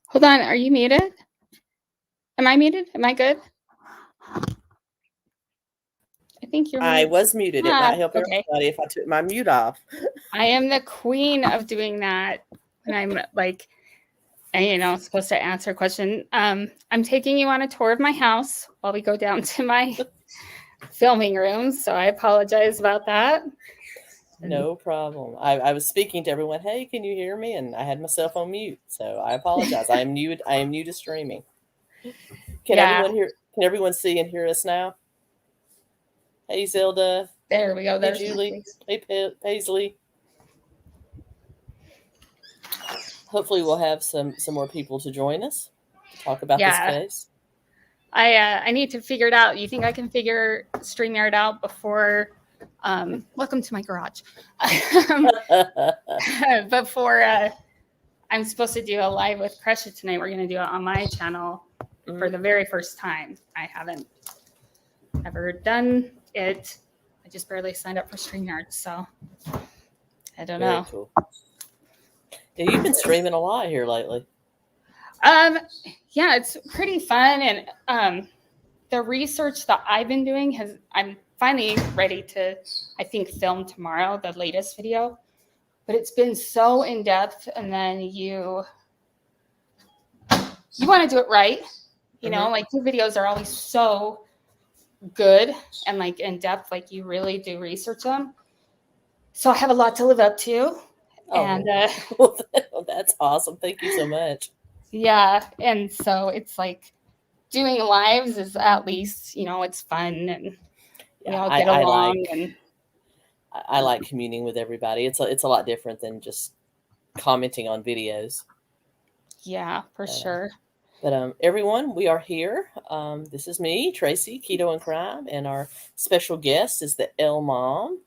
Hold on. Are you muted? Am I muted? Am I good? I think you're I muted. was muted. It might help Okay. everybody if I took my mute off. I am the queen of doing that when I'm like, supposed to answer a question. I'm taking you on a tour of my house while we go down to my filming room. So I apologize about that. No problem. I was speaking to everyone. Hey, can you hear me? And I had myself on mute, so I apologize. I am new. I am new to streaming. Can everyone hear? Can everyone see and hear us now? Hey, Zelda. There we go. Hey, Julie. Hey, Paisley. Hopefully, we'll have some more people to join us to talk about this case. I need to figure it out. You think I can figure StreamYard out before? Welcome to my garage. Before I'm supposed to do a live with Crusher tonight, we're going to do it on my channel for the very first time. I haven't ever done it. I just barely signed up for StreamYard, so I don't know. Cool. Yeah, you've been streaming a lot here lately. Yeah, it's pretty fun, and the research that I've been doing I'm finally ready to, I think, film tomorrow the latest video, but it's been so in depth, and then you want to do it right, like your videos are always so good and like in depth, like you really do research them. So I have a lot to live up to. And that's awesome. Thank you so much. Yeah, and so it's like doing lives is at least, it's fun, and we all get along. I like communing with everybody. It's a lot different than just commenting on videos. Yeah, for sure. But everyone, we are here. This is me, Tracy, Keto Krime, and our special guest is the L Mom.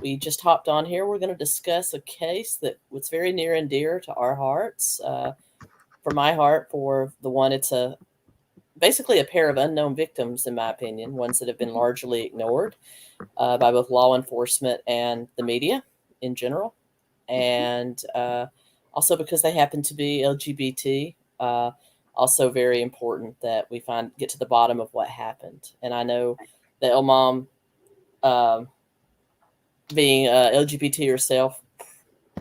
We just hopped on here. We're going to discuss a case that was very near and dear to our hearts. For my heart, for the one, it's basically a pair of unknown victims, in my opinion, ones that have been largely ignored by both law enforcement and the media in general, and also because they happen to be LGBT. Also very important that we get to the bottom of what happened. And I know that El Mom, being LGBT herself,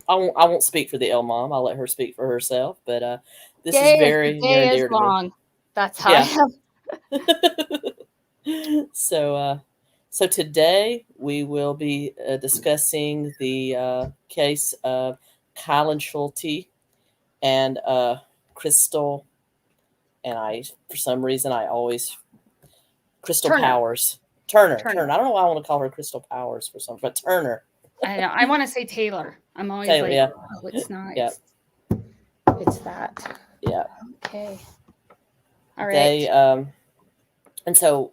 I won't speak for the El Mom. I'll let her speak for herself. But this is very near and dear to me. That's how I am. So today we will be discussing the case of Kylen Schulte and Crystal, and for some reason I always Crystal Turner. Powers. Turner. I don't know why I want to call her Crystal Powers for some, but Turner. I know. I want to say Taylor. I'm always Taylor, like, oh, it's not. Yeah. It's that. Yeah. Okay. All right. And so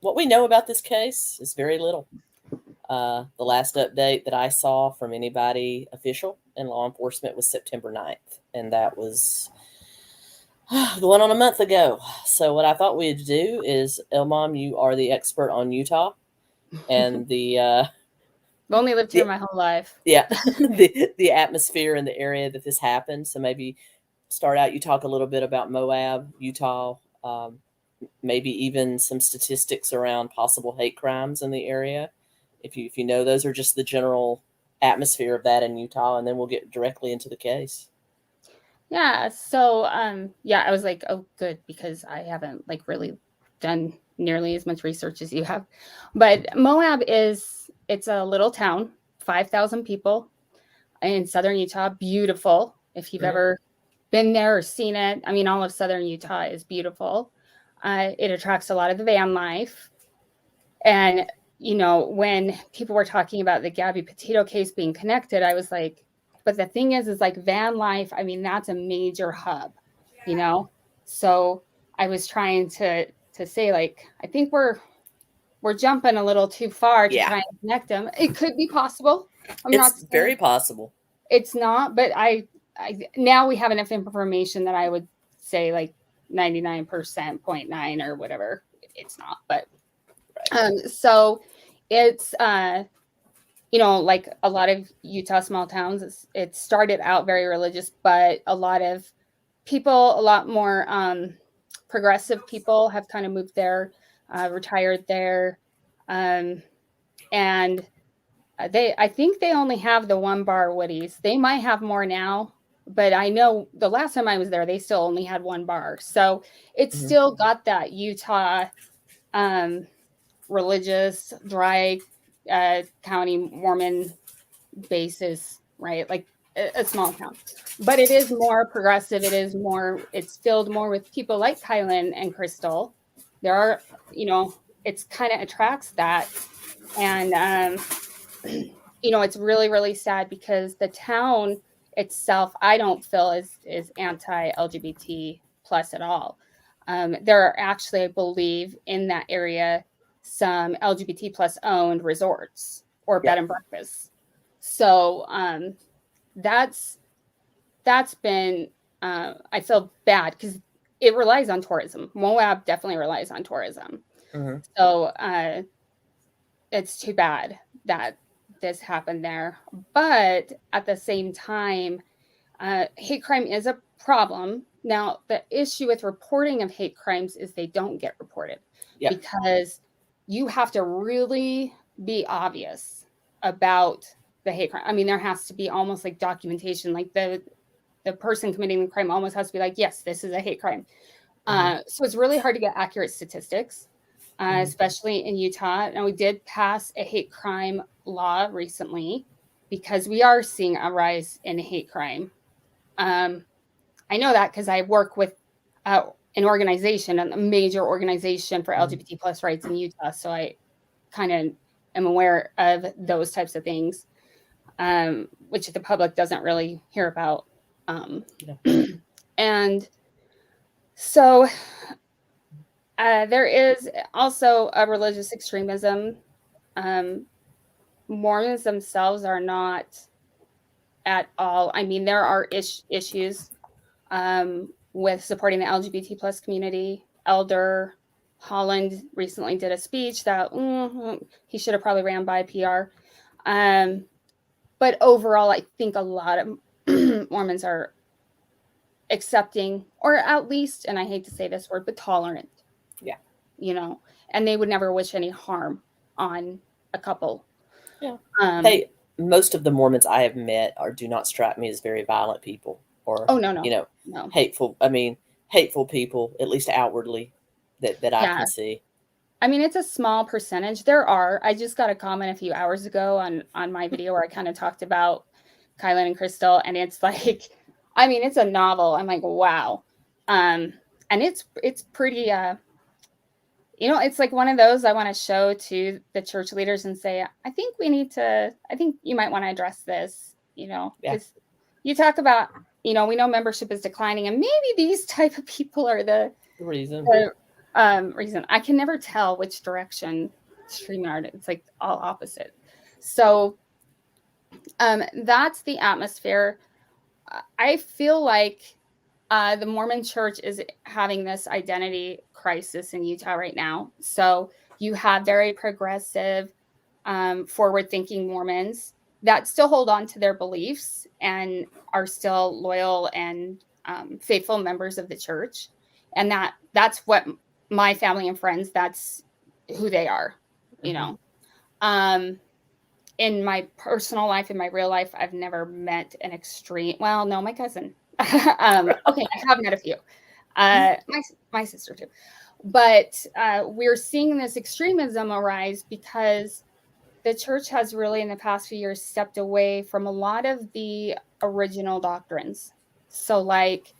what we know about this case is very little. The last update that I saw from anybody official in law enforcement was September 9th. And that was going on a month ago. So what I thought we'd do is, El Mom, you are the expert on Utah. And I've only lived here my whole life. Yeah. the atmosphere in the area that this happened. So maybe start out, you talk a little bit about Moab, Utah, maybe even some statistics around possible hate crimes in the area. If you know those, are just the general atmosphere of that in Utah, and then we'll get directly into the case. Yeah. So, I was like, oh, good, because I haven't like really done nearly as much research as you have. But Moab it's a little town, 5,000 people in southern Utah. Beautiful. If you've ever been there or seen it, I mean, all of southern Utah is beautiful. It attracts a lot of the van life. And, when people were talking about the Gabby Petito case being connected, I was like, but the thing is like van life, I mean, that's a major hub, So I was trying to say, like, I think we're jumping a little too far to try and connect them. It could be possible. It's very possible. It's not, but I now we have enough information that I would say like 99.9 or whatever. It's not, but so it's like a lot of Utah small towns, it started out very religious, but a lot of people, a lot more progressive people have kind of moved there, retired there. Um, and I think they only have the one bar Woody's. They might have more now, but I know the last time I was there, they still only had one bar. So it's Hmm. still got that Utah um, religious, dry county Mormon basis, right? Like a small town, but it is more progressive. It's filled more with people like Kylen and Crystal. There are, it's kind of attracts that. And, it's really, really sad because the town itself, I don't feel is anti-LGBT plus at all. There are actually, I believe, in that area, some LGBT plus owned resorts or bed Yep. and breakfasts. So that's that's been I feel bad because it relies on tourism. Moab definitely relies on tourism. Hmm. So it's too bad that this happened there. But at the same time, hate crime is a problem. Now, the issue with reporting of hate crimes is they don't get reported Yep. because you have to really be obvious about the hate crime. I mean, there has to be almost like documentation, like the person committing the crime almost has to be like, yes, this is a hate crime. Hmm. So it's really hard to get accurate statistics, Hmm. especially in Utah. And we did pass a hate crime law recently because we are seeing a rise in hate crime. Um, I know that because I work with an organization, a major organization for Hmm. LGBT plus rights in Utah. So I kind of am aware of those types of things, which the public doesn't really hear about. Um, Yeah. and so there is also a religious extremism. Um, Mormons themselves are not at all. I mean, there are issues with supporting the LGBT plus community. Elder Holland recently did a speech that he should have probably ran by PR. Um, but overall, I think a lot of Mormons are accepting, or at least, and I hate to say this word, but tolerant, Yeah. you know, and they would never wish any harm on a couple. Yeah. Um, Hey, most of the Mormons I have met are do not strike me as very violent people or, oh, no, you no, know, no. hateful. I mean, hateful people, at least outwardly, that I Yeah. can see. I mean, it's a small percentage. There are. I just got a comment a few hours ago on my video where I kind of talked about Kylen and Crystal, and it's like, I mean, it's a novel. I'm like, wow. Um, and it's pretty it's like one of those I want to show to the church leaders and say, I think you might want to address this, Yeah. because you talk about, we know membership is declining, and maybe these type of people are The reason. the reason. I can never tell which direction stream art. It's like all opposite. So that's the atmosphere. I feel like the Mormon church is having this identity crisis in Utah right now. So you have very progressive, forward thinking Mormons that still hold on to their beliefs and are still loyal and faithful members of the church. And that's what my family and friends, that's who they are, you Hmm. know. Um, in my personal life, in my real life, I've never met an extreme. Well, no, my cousin. Okay, I have met a few. My sister too, but we're seeing this extremism arise because the church has really, in the past few years, stepped away from a lot of the original doctrines. So, like,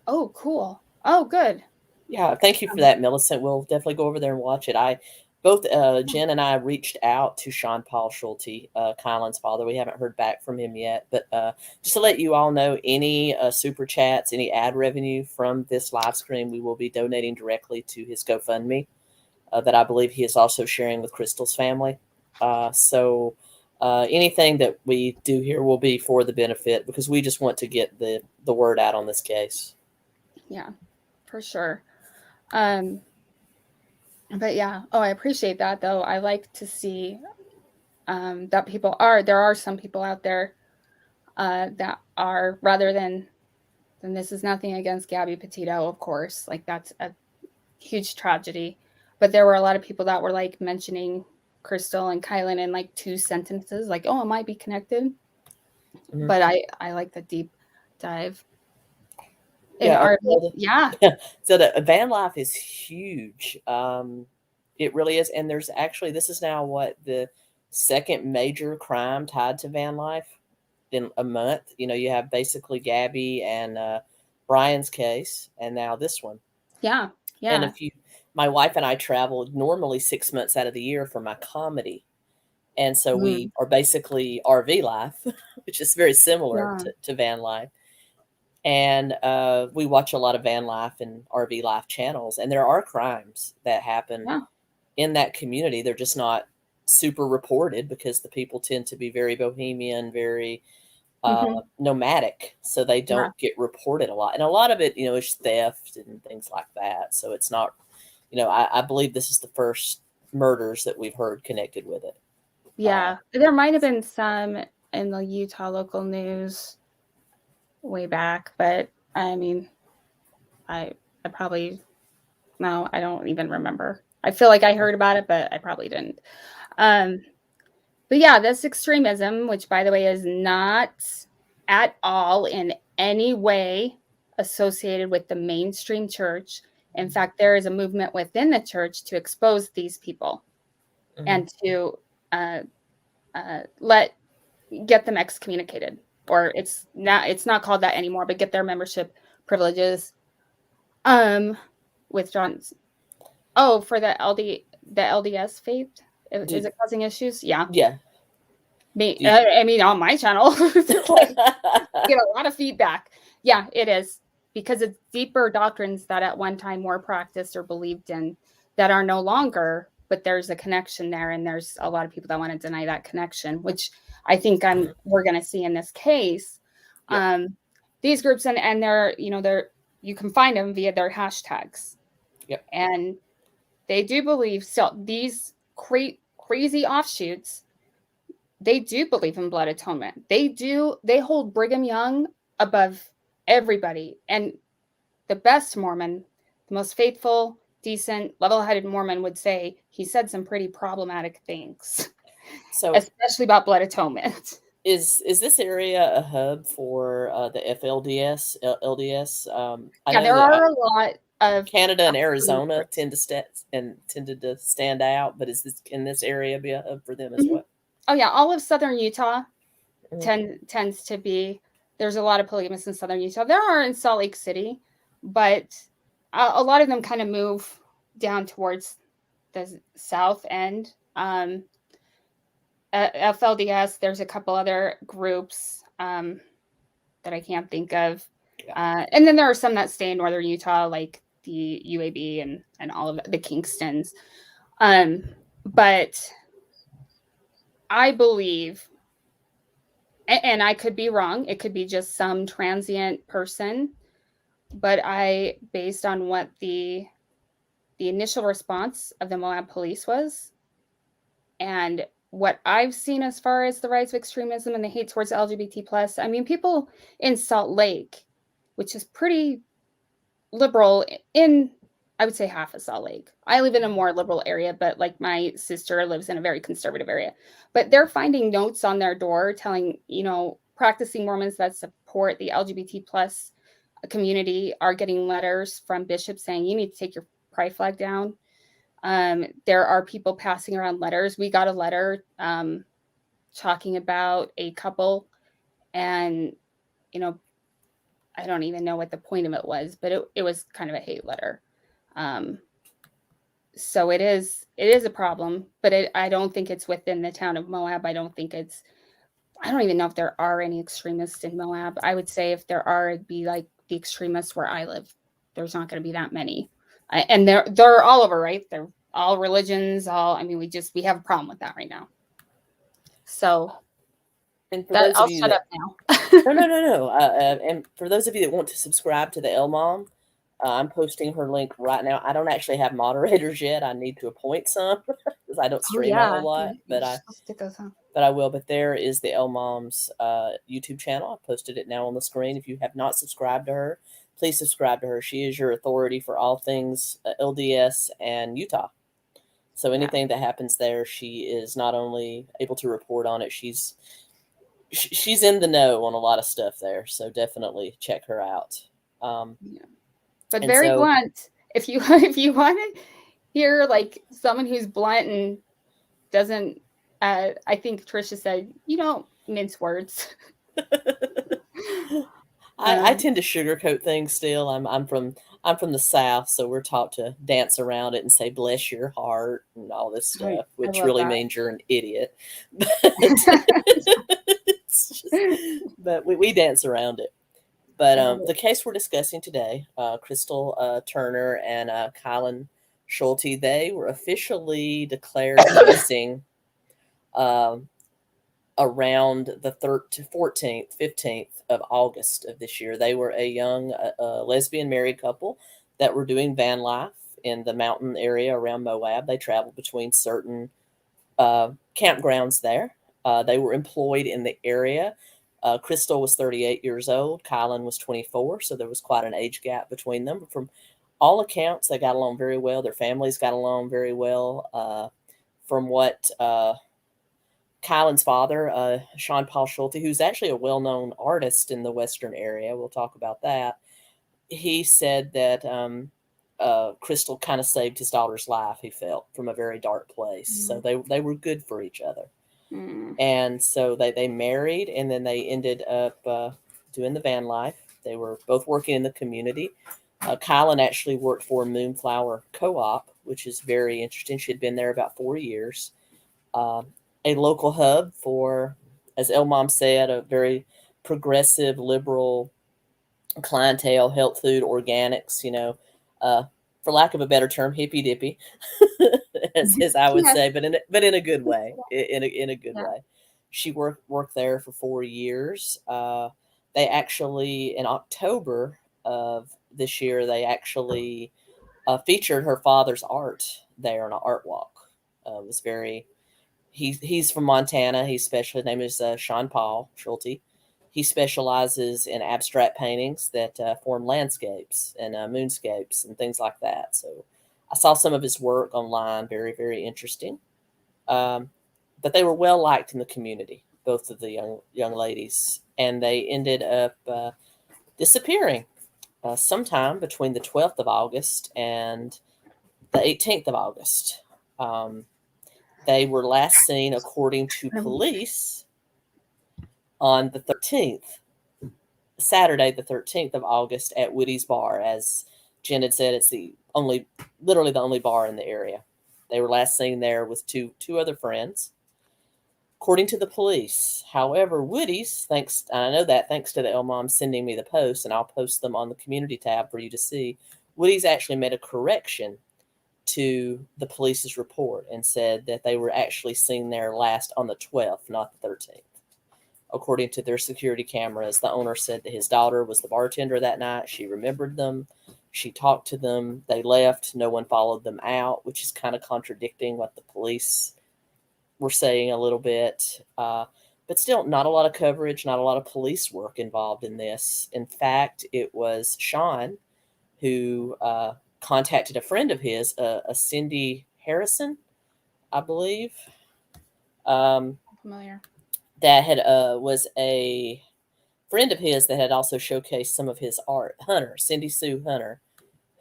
oh, cool, oh, good. Yeah, thank you for Um, that, Millicent. We'll definitely go over there and watch it. I both Jen and I reached out to Sean Paul Schulte, Kylan's father. We haven't heard back from him yet, but just to let you all know, any super chats, any ad revenue from this live stream, we will be donating directly to his GoFundMe that I believe he is also sharing with Crystal's family. So anything that we do here will be for the benefit because we just want to get the word out on this case. yeah, for sure. Um, but yeah, oh, I appreciate that though. I like to see. that there are some people out there that are, rather than, and this is nothing against Gabby Petito, of course, like that's a huge tragedy, but there were a lot of people that were like mentioning Crystal and Kylen in like 2 sentences, like, oh, it might be connected. Mhm. But I like the deep dive in Yeah. RV. Yeah. So the van life is huge. It really is. And there's actually, this is now what, the second major crime tied to van life in a month. You know, you have basically Gabby and Brian's case, and now this one. Yeah. And Yeah. my wife and I travel normally 6 months out of the year for my comedy. And so we Mm. are basically RV life, which is very similar Yeah. to van life. And we watch a lot of van life and RV life channels, and there are crimes that happen Yeah. in that community. They're just not super reported because the people tend to be very bohemian, very Hmm. nomadic, so they Yeah. don't get reported a lot. And a lot of it, is theft and things like that. So it's not, I believe this is the first murders that we've heard connected with it. Yeah. There might have been some in the Utah local news way back, but I mean, I I probably, no, I don't even remember. I feel like I heard about it, but I probably didn't. Um, but yeah, this extremism, which by the way is not at all in any way associated with the mainstream church. In fact, there is a movement within the church to expose these people Mhm. and to uh, let get them excommunicated, or it's not called that anymore, but get their membership privileges. Um, Withdrawn. Oh, for the LDS faith, is Did, it causing issues? Yeah, yeah. me. Did, I mean, on my channel, like, get a lot of feedback. Yeah, it is, because it's deeper doctrines that at one time were practiced or believed in that are no longer. But there's a connection there, and there's a lot of people that want to deny that connection, which I think we're going to see in this case. yep. Um, these groups, and they're you can find them via their hashtags, Yep. and they do believe, so these crazy offshoots, they do believe in blood atonement. They hold Brigham Young above everybody. And the best Mormon, the most faithful, decent, level-headed Mormon would say he said some pretty problematic things, So especially about blood atonement. is this area a hub for the FLDS, LDS? I Yeah, know there that are a lot of Canada and extremist Arizona groups. tended to stand out, but can this area be a hub for them as Mhm. well? Oh yeah, all of southern Utah Mhm. tends to be, there's a lot of polygamists in southern Utah. There are in Salt Lake City, but a lot of them kind of move down towards the south end. At FLDS, there's a couple other groups that I can't think of. Yeah. And then there are some that stay in northern Utah, like the UAB and all of the Kingstons. But I believe, and I could be wrong, it could be just some transient person, but based on what the initial response of the Moab police was, and what I've seen as far as the rise of extremism and the hate towards LGBT plus, I mean, people in Salt Lake, which is pretty liberal in, I would say, half of Salt Lake. I live in a more liberal area, but like my sister lives in a very conservative area. But they're finding notes on their door telling, practicing Mormons that support the LGBT plus community are getting letters from bishops saying you need to take your pride flag down. There are people passing around letters. We got a letter talking about a couple, and you know, I don't even know what the point of it was, but it was kind of a hate letter. Um, so it is a problem, but I don't think it's within the town of Moab. I don't even know if there are any extremists in Moab. I would say if there are, it'd be like the extremists where I live. There's not going to be that many, and they're all over, right? They're all religions. I mean, we have a problem with that right now. So And for that those of I'll you shut that up now. no, no, no, no, and for those of you that want to subscribe to the L Mom, I'm posting her link right now. I don't actually have moderators yet. I need to appoint some because I don't Oh stream a whole yeah, lot, you're supposed to go some. but I will. But there is the L Moms YouTube channel. I posted it now on the screen. If you have not subscribed to her, please subscribe to her. She is your authority for all things LDS and Utah. So Yeah. anything that happens there, she is not only able to report on it, she's in the know on a lot of stuff there. So definitely check her out. Yeah. But And very so, blunt. If you if you want to hear like someone who's blunt and doesn't, I think Trisha said, you don't mince words. I tend to sugarcoat things still. I'm from the South, so we're taught to dance around it and say "bless your heart" and all this stuff, I which love really that. means you're an idiot. But we dance around it. But the case we're discussing today, Crystal Turner and Kylen Schulte, they were officially declared missing um, around the 14th, 15th of August of this year. They were a young lesbian married couple that were doing van life in the mountain area around Moab. They traveled between certain campgrounds there. They were employed in the area. Crystal was 38 years old. Kylen was 24, so there was quite an age gap between them. But from all accounts, they got along very well. Their families got along very well. From what Kylen's father, Sean Paul Schulte, who's actually a well-known artist in the Western area, we'll talk about that. He said that Crystal kind of saved his daughter's life. He felt from a very dark place, so they were good for each other, and so they married, and then they ended up doing the van life. They were both working in the community. Kylen actually worked for Moonflower Co-op, which is very interesting. She had been there about 4 years. A local hub for, as El Mom said, a very progressive, liberal clientele, health food, organics, for lack of a better term, hippy dippy, as I would Yes. say, but in a good way, in a good Yeah. way. She worked there for 4 years. They actually, in October of this year, they actually featured her father's art there on an art walk. It was very he's from Montana. His name is Sean Paul Schulte. He specializes in abstract paintings that form landscapes and moonscapes and things like that. So I saw some of his work online. Very, very interesting. Um, but they were well liked in the community, both of the young ladies, and they ended up disappearing sometime between the 12th of August and the 18th of August. They were last seen, according to police, on the 13th, Saturday, the 13th of August, at Woody's Bar. As Jen had said, it's literally the only bar in the area. They were last seen there with two other friends, according to the police. However, Woody's, I know that thanks to the El Mom sending me the posts, and I'll post them on the community tab for you to see. Woody's actually made a correction to the police's report and said that they were actually seen there last on the 12th, not the 13th. According to their security cameras, the owner said that his daughter was the bartender that night. She remembered them. She talked to them. They left. No one followed them out, which is kind of contradicting what the police were saying a little bit. But still, not a lot of coverage, not a lot of police work involved in this. In fact, it was Sean who contacted a friend of his, a Cindy Harrison, I believe, Familiar. that had was a friend of his that had also showcased some of his art. Hunter, Cindy Sue Hunter,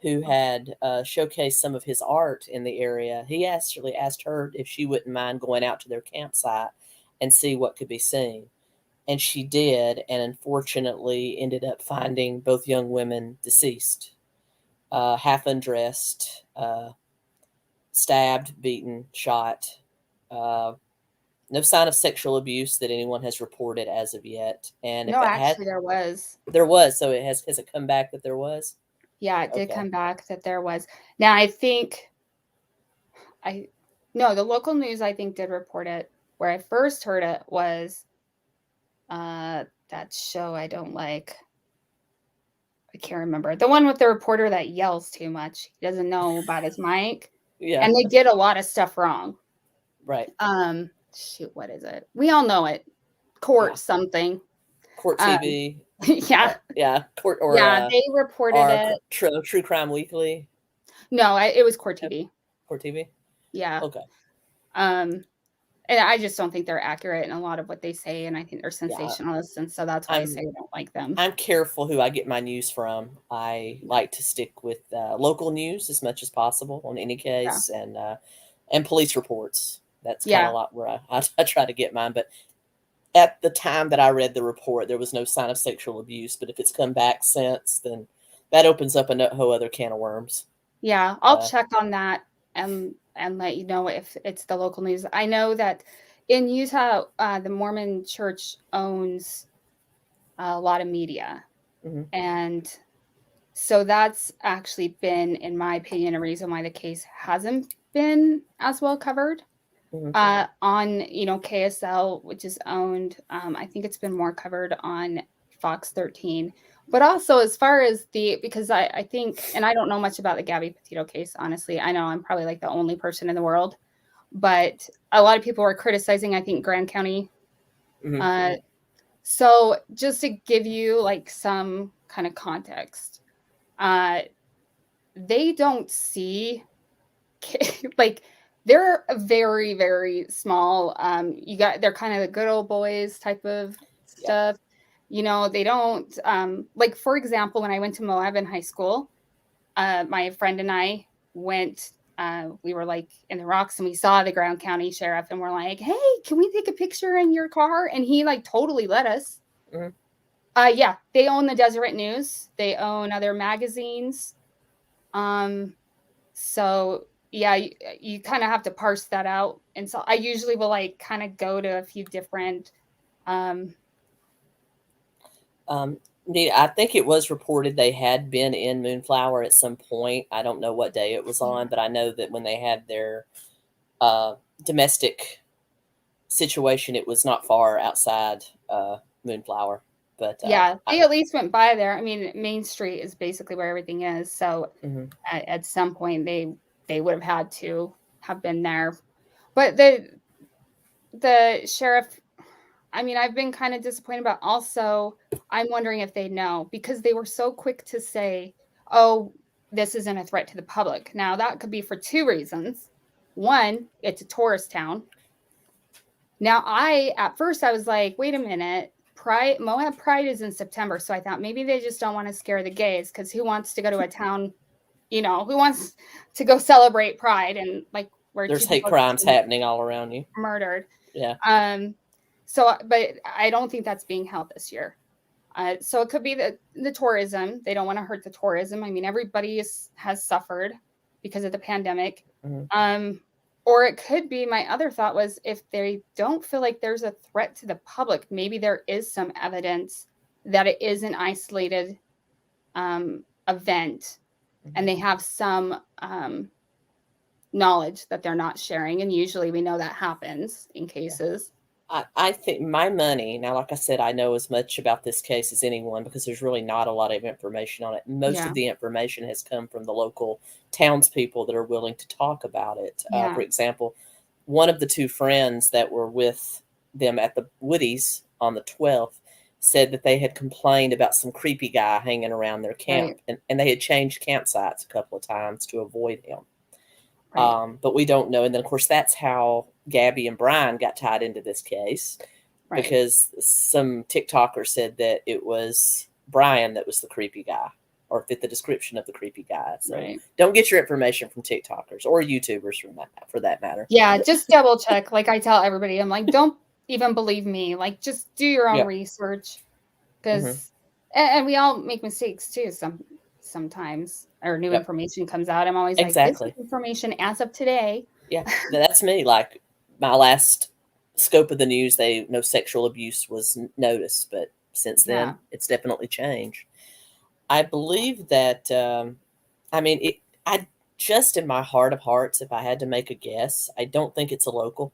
who had showcased some of his art in the area. He actually asked her if she wouldn't mind going out to their campsite and see what could be seen. And she did, and unfortunately ended up finding both young women deceased, half undressed, stabbed, beaten, shot. Uh, no sign of sexual abuse that anyone has reported as of yet. And if No, it had, actually, there was. there was. So has it come back that there was? Yeah, it did Okay. come back that there was. Now, I think I no, the local news I think did report it. Where I first heard it was that show I don't like. I can't remember. The one with the reporter that yells too much. He doesn't know about his mic. Yeah. And they did a lot of stuff wrong. Right. Shoot, what is it? We all know it. Court something. Court TV. Yeah. Yeah. Court or Yeah, they reported it. True Crime Weekly. No, it was Court TV. Court TV. Yeah. Okay. And I just don't think they're accurate in a lot of what they say, and I think they're sensationalists, and so that's why I say I don't like them. I'm careful who I get my news from. I like to stick with local news as much as possible on any case, and police reports. That's kind of a lot where I try to get mine. But at the time that I read the report, there was no sign of sexual abuse. But if it's come back since, then that opens up a whole other can of worms. Yeah, I'll check on that and let you know if it's the local news. I know that in Utah, the Mormon Church owns a lot of media. Mm-hmm. And so that's actually been, in my opinion, a reason why the case hasn't been as well covered. Mm-hmm. On, KSL, which is owned, I think it's been more covered on Fox 13. But also as far as because I think, and I don't know much about the Gabby Petito case, honestly. I know I'm probably like the only person in the world, but a lot of people were criticizing, I think, Grand County. Mm-hmm. So just to give you like some kind of context, they don't see like they're very, very small. They're kind of the good old boys type of stuff. They don't like, for example, when I went to Moab in high school, my friend and I went, we were like in the rocks and we saw the Grand County sheriff and we're like, hey, can we take a picture in your car? And he like totally let us. Mm-hmm. Yeah, they own the Deseret News. They own other magazines. So yeah, you kind of have to parse that out. And so I usually will like kind of go to a few different, I think it was reported they had been in Moonflower at some point. I don't know what day it was on, but I know that when they had their domestic situation, it was not far outside Moonflower. But yeah, they at least went by there. I mean, Main Street is basically where everything is. So at some point they would have had to have been there. But the sheriff, I mean, I've been kind of disappointed about. Also, I'm wondering if they know, because they were so quick to say, oh, this isn't a threat to the public. Now, that could be for two reasons. One, it's a tourist town. Now, at first I was like, wait a minute, Moab Pride is in September. So I thought maybe they just don't want to scare the gays, because who wants to go to a town, who wants to go celebrate Pride and like where there's hate crimes happening all around you. Murdered. Yeah. So, but I don't think that's being held this year. So it could be the tourism. They don't want to hurt the tourism. I mean, everybody has suffered because of the pandemic. Mm-hmm. Or it could be, my other thought was, if they don't feel like there's a threat to the public, maybe there is some evidence that it is an isolated event, mm-hmm. and they have some knowledge that they're not sharing. And usually we know that happens in cases. I think my money, now, like I said, I know as much about this case as anyone, because there's really not a lot of information on it. Most of the information has come from the local townspeople that are willing to talk about it. For example, one of the two friends that were with them at the Woodies on the 12th said that they had complained about some creepy guy hanging around their camp, and they had changed campsites a couple of times to avoid him. Right. But we don't know. And then, of course, that's how Gabby and Brian got tied into this case, because some TikToker said that it was Brian that was the creepy guy, or fit the description of the creepy guy. So don't get your information from TikTokers or YouTubers for that matter. Yeah, just double check. Like I tell everybody, I'm like, don't even believe me. Like, just do your own research, because and we all make mistakes too. Sometimes, or new information comes out. I'm always like, this is information as of today. Yeah, that's me. Like my last scope of the news, no sexual abuse was noticed, but since then it's definitely changed. I believe that, I just, in my heart of hearts, if I had to make a guess, I don't think it's a local.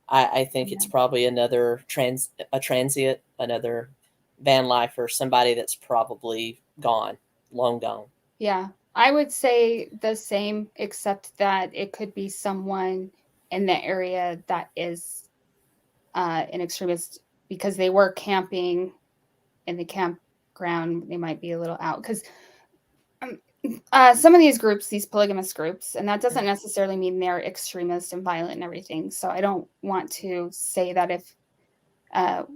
I think it's probably another transient, another van lifer, somebody that's probably gone, long gone. Yeah, I would say the same, except that it could be someone in the area that is an extremist because they were camping in the campground. They might be a little out because um, some of these groups, these polygamous groups, and that doesn't necessarily mean they're extremist and violent and everything. So I don't want to say that if, well,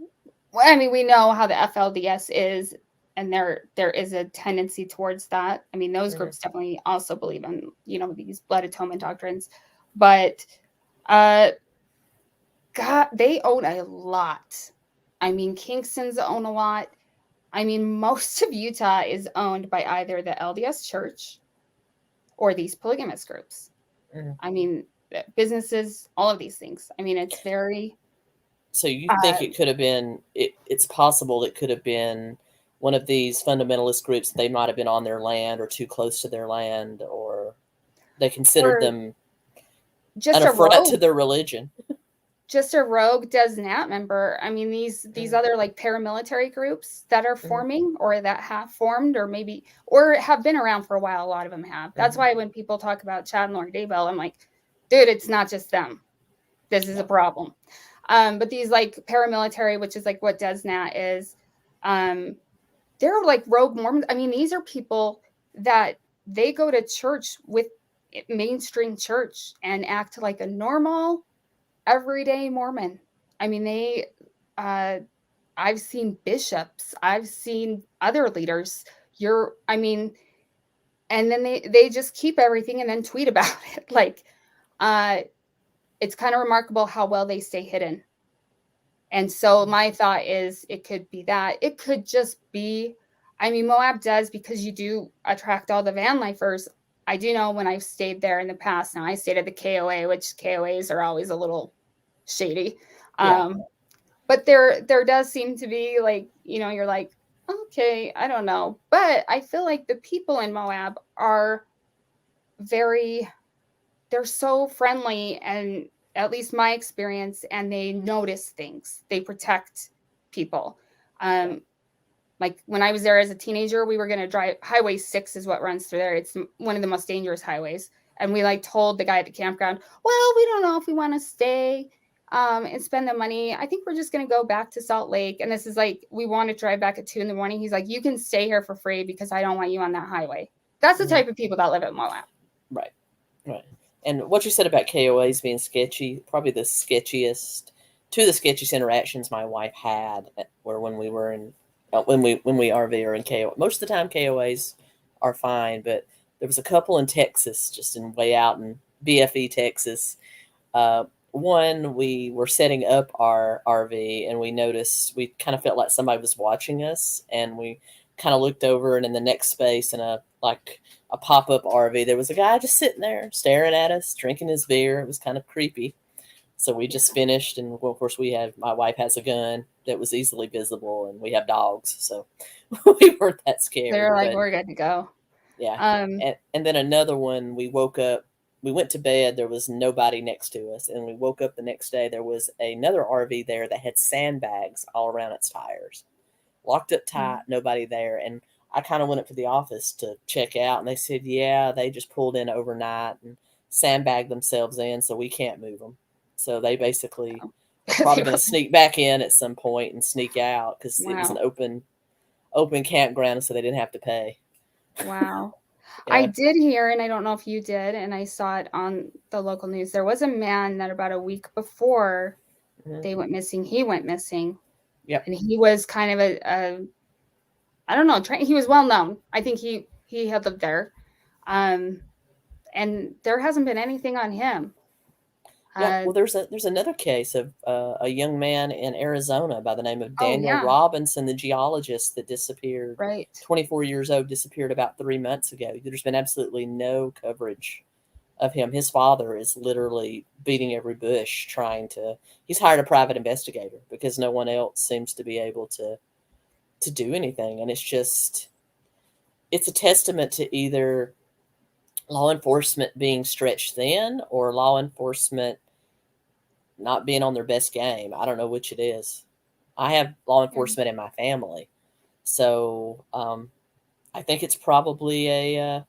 I mean, we know how the FLDS is, and there is a tendency towards that. I mean, those groups definitely also believe in, these blood atonement doctrines, but uh, God, they own a lot. I mean, Kingston's own a lot. I mean, most of Utah is owned by either the LDS Church or these polygamous groups. I mean, businesses, all of these things. I mean, it's very. So you think it could have been? It's possible it could have been one of these fundamentalist groups. They might have been on their land or too close to their land, or they considered them just an a affront to rogue, their religion. just a rogue does not member. I mean, these other like paramilitary groups that are forming or that have formed or maybe or have been around for a while. A lot of them have. That's why when people talk about Chad and Lori Daybell, I'm like, dude, it's not just them. This is a problem. But these like paramilitary, which is like what DesNat is, they're like rogue Mormons. I mean, these are people that they go to church with mainstream church and act like a normal, everyday Mormon. I mean, I've seen bishops, I've seen other leaders. I mean, and then they just keep everything and then tweet about it. Like, it's kind of remarkable how well they stay hidden. And so my thought is it could be that. It could just be, I mean, Moab does because you do attract all the van lifers. I do know when I've stayed there in the past. Now I stayed at the KOA, which KOAs are always a little shady. Yeah. But there does seem to be like, you're like, okay, I don't know. But I feel like the people in Moab are they're so friendly, and at least my experience, and they notice things. They protect people. Like when I was there as a teenager, we were going to drive Highway 6 is what runs through there. It's one of the most dangerous highways. And we like told the guy at the campground, well, we don't know if we want to stay and spend the money. I think we're just going to go back to Salt Lake. And this is like, we want to drive back at 2 a.m. He's like, you can stay here for free because I don't want you on that highway. That's the type of people that live at Moab. Right. And what you said about KOAs being sketchy, probably the sketchiest, two of the sketchiest interactions my wife had were when we were in, when we RV or in KOA. Most of the time KOAs are fine, but there was a couple in Texas, just in way out in BFE, Texas. One, we were setting up our RV and we noticed, we kind of felt like somebody was watching us, and we kind of looked over, and in the next space in a pop-up RV, there was a guy just sitting there staring at us, drinking his beer. It was kind of creepy. So we just finished, and well, of course my wife has a gun that was easily visible, and we have dogs, so we weren't that scared. They're like, we're good to go. Yeah. And then another one, we woke up, we went to bed, there was nobody next to us, and we woke up the next day, there was another RV there that had sandbags all around its tires, locked up tight, nobody there. And I kind of went up to the office to check out, and they said, yeah, they just pulled in overnight and sandbagged themselves in, so we can't move them. So they basically are probably going to sneak back in at some point and sneak out because it was an open campground, so they didn't have to pay. Wow. Yeah. I did hear, and I don't know if you did, and I saw it on the local news. There was a man that about a week before they went missing, he went missing. Yep. And he was kind of I don't know, he was well known. I think he had lived there. And there hasn't been anything on him. Yeah, well, there's another case of a young man in Arizona by the name of Daniel Robinson, the geologist that disappeared. Right. 24 years old, disappeared about 3 months ago. There's been absolutely no coverage of him. His father is literally beating every bush he's hired a private investigator because no one else seems to be able to do anything. And it's a testament to either law enforcement being stretched thin or law enforcement not being on their best game. I don't know which it is. I have law enforcement in my family, So I think it's probably a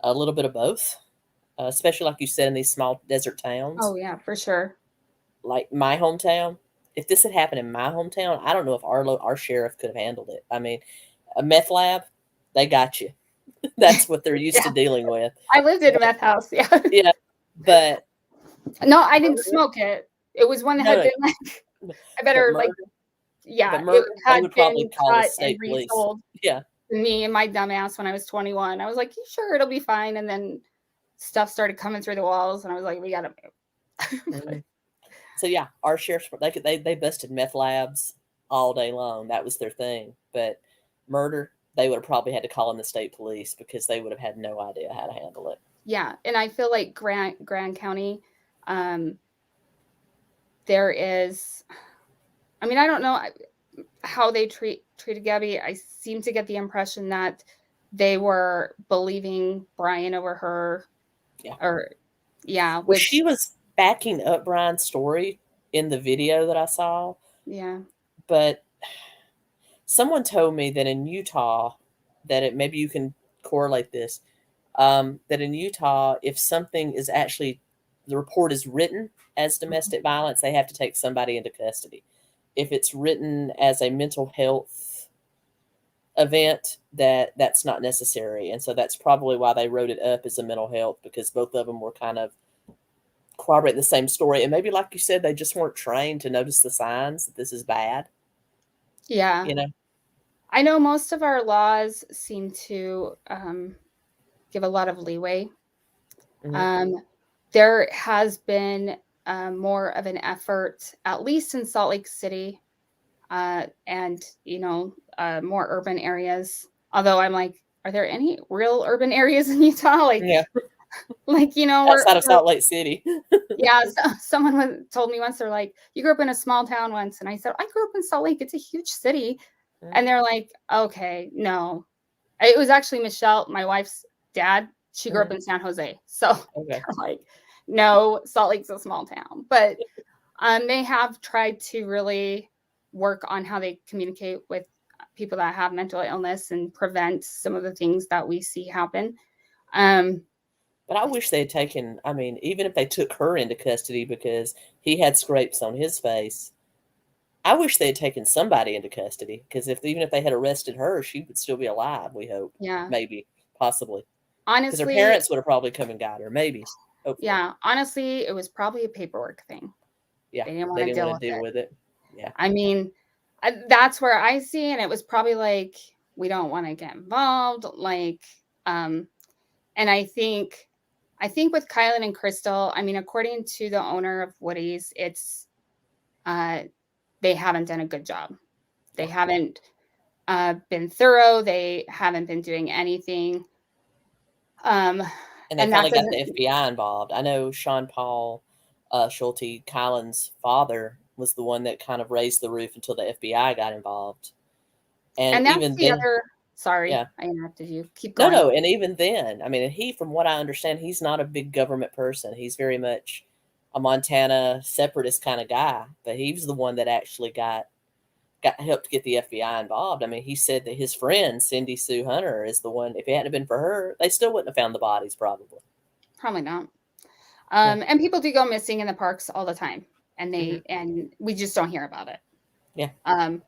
little bit of both, especially like you said in these small desert towns, Oh yeah, for sure. like my hometown. If this had happened in my hometown, I don't know if our sheriff could have handled it. I mean, a meth lab, they got you. That's what they're used to Yeah. dealing with. I lived in a But meth house. Yeah. yeah, but No, I didn't murder, smoke it. It was one that no, had no, been like, I but better like, murder, yeah, it murder, they had would probably been call the cut and state police. resold Yeah. to me and my dumbass when I was 21. I was like, "You sure it'll be fine?" And then stuff started coming through the walls, and I was like, "We gotta move." Mhm. So yeah, our sheriff's they busted meth labs all day long. That was their thing. But murder, they would have probably had to call in the state police because they would have had no idea how to handle it. Yeah, and I feel like Grand County, um, there is. I mean, I don't know how they treated Gabby. I seem to get the impression that they were believing Brian over her, Yeah. or yeah, Well, which she was backing up Brian's story in the video that I saw, yeah, but someone told me that in Utah, that it maybe you can correlate this, that in Utah, if something is actually the report is written as domestic violence, they have to take somebody into custody. If it's written as a mental health event, that's not necessary, and so that's probably why they wrote it up as a mental health, because both of them were kind of corroborating the same story, and maybe like you said, they just weren't trained to notice the signs that this is bad. yeah. You know. I know most of our laws seem to give a lot of leeway. Hmm. Um, there has been more of an effort, at least in Salt Lake City, and more urban areas. Although I'm like, are there any real urban areas in Utah? Yeah, Like outside of Salt Lake City. yeah. Someone told me once, they're like, "You grew up in a small town once," and I said, "I grew up in Salt Lake. It's a huge city." And they're like, "Okay, no." It was actually Michelle, my wife's dad. She grew up Mhm. in San Jose, so Okay. they're like, "No, Salt Lake's a small town." But they have tried to really work on how they communicate with people that have mental illness and prevent some of the things that we see happen. Um, But I wish they had taken, I mean, even if they took her into custody because he had scrapes on his face, I wish they had taken somebody into custody, because even if they had arrested her, she would still be alive, we hope. yeah, Maybe, possibly. Because her honestly, parents would have probably come and got her, maybe, hopefully. yeah, honestly, it was probably a paperwork thing. Yeah, They didn't want they to didn't deal want with to deal it. with it. Yeah. I mean, that's where I see, and it was probably like, we don't want to get involved, like, um, and I think with Kylen and Crystal, I mean, according to the owner of Woody's, it's uh, they haven't done a good job. They Yeah. haven't been thorough. They haven't been doing anything, um, And they and that finally got the doesn't. FBI involved. I know Sean Paul Schulte, Kylen's father, was the one that kind of raised the roof until the FBI got involved. And And that's even the then, other. Sorry, yeah. I interrupted you. Keep No, going. no, and even then, I mean, and he, from what I understand, he's not a big government person. He's very much a Montana separatist kind of guy. But he was the one that actually got helped get the FBI involved. I mean, he said that his friend Cindy Sue Hunter is the one. If it hadn't been for her, they still wouldn't have found the bodies, probably. Probably not. Yeah. And people do go missing in the parks all the time, and Hmm. we just don't hear about it. Yeah. Um,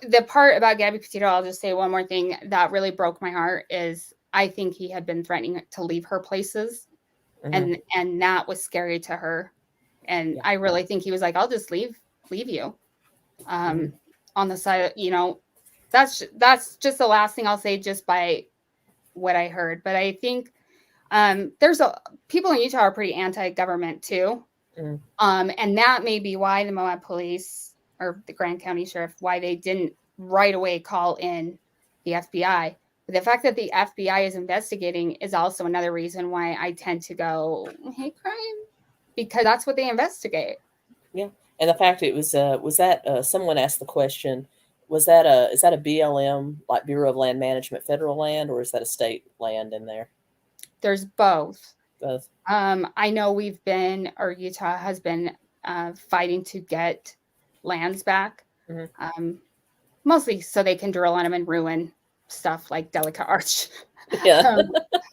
the part about Gabby Petito, I'll just say one more thing that really broke my heart is I think he had been threatening to leave her places, Hmm. and that was scary to her. And Yeah. I really think he was like, "I'll just leave you." Hmm. Um, on the side, that's just the last thing I'll say, just by what I heard. But I think there's people in Utah are pretty anti-government too. Hmm. And that may be why the Moab police or the Grand County Sheriff, why they didn't right away call in the FBI. But the fact that the FBI is investigating is also another reason why I tend to go, hate crime, because that's what they investigate. Yeah. And the fact it was that someone asked the question, is that a BLM, like Bureau of Land Management, federal land, or is that a state land in there? There's both. Both. I know Utah has been fighting to get lands back. Hmm. Um, mostly so they can drill on them and ruin stuff like Delicate Arch. Yeah.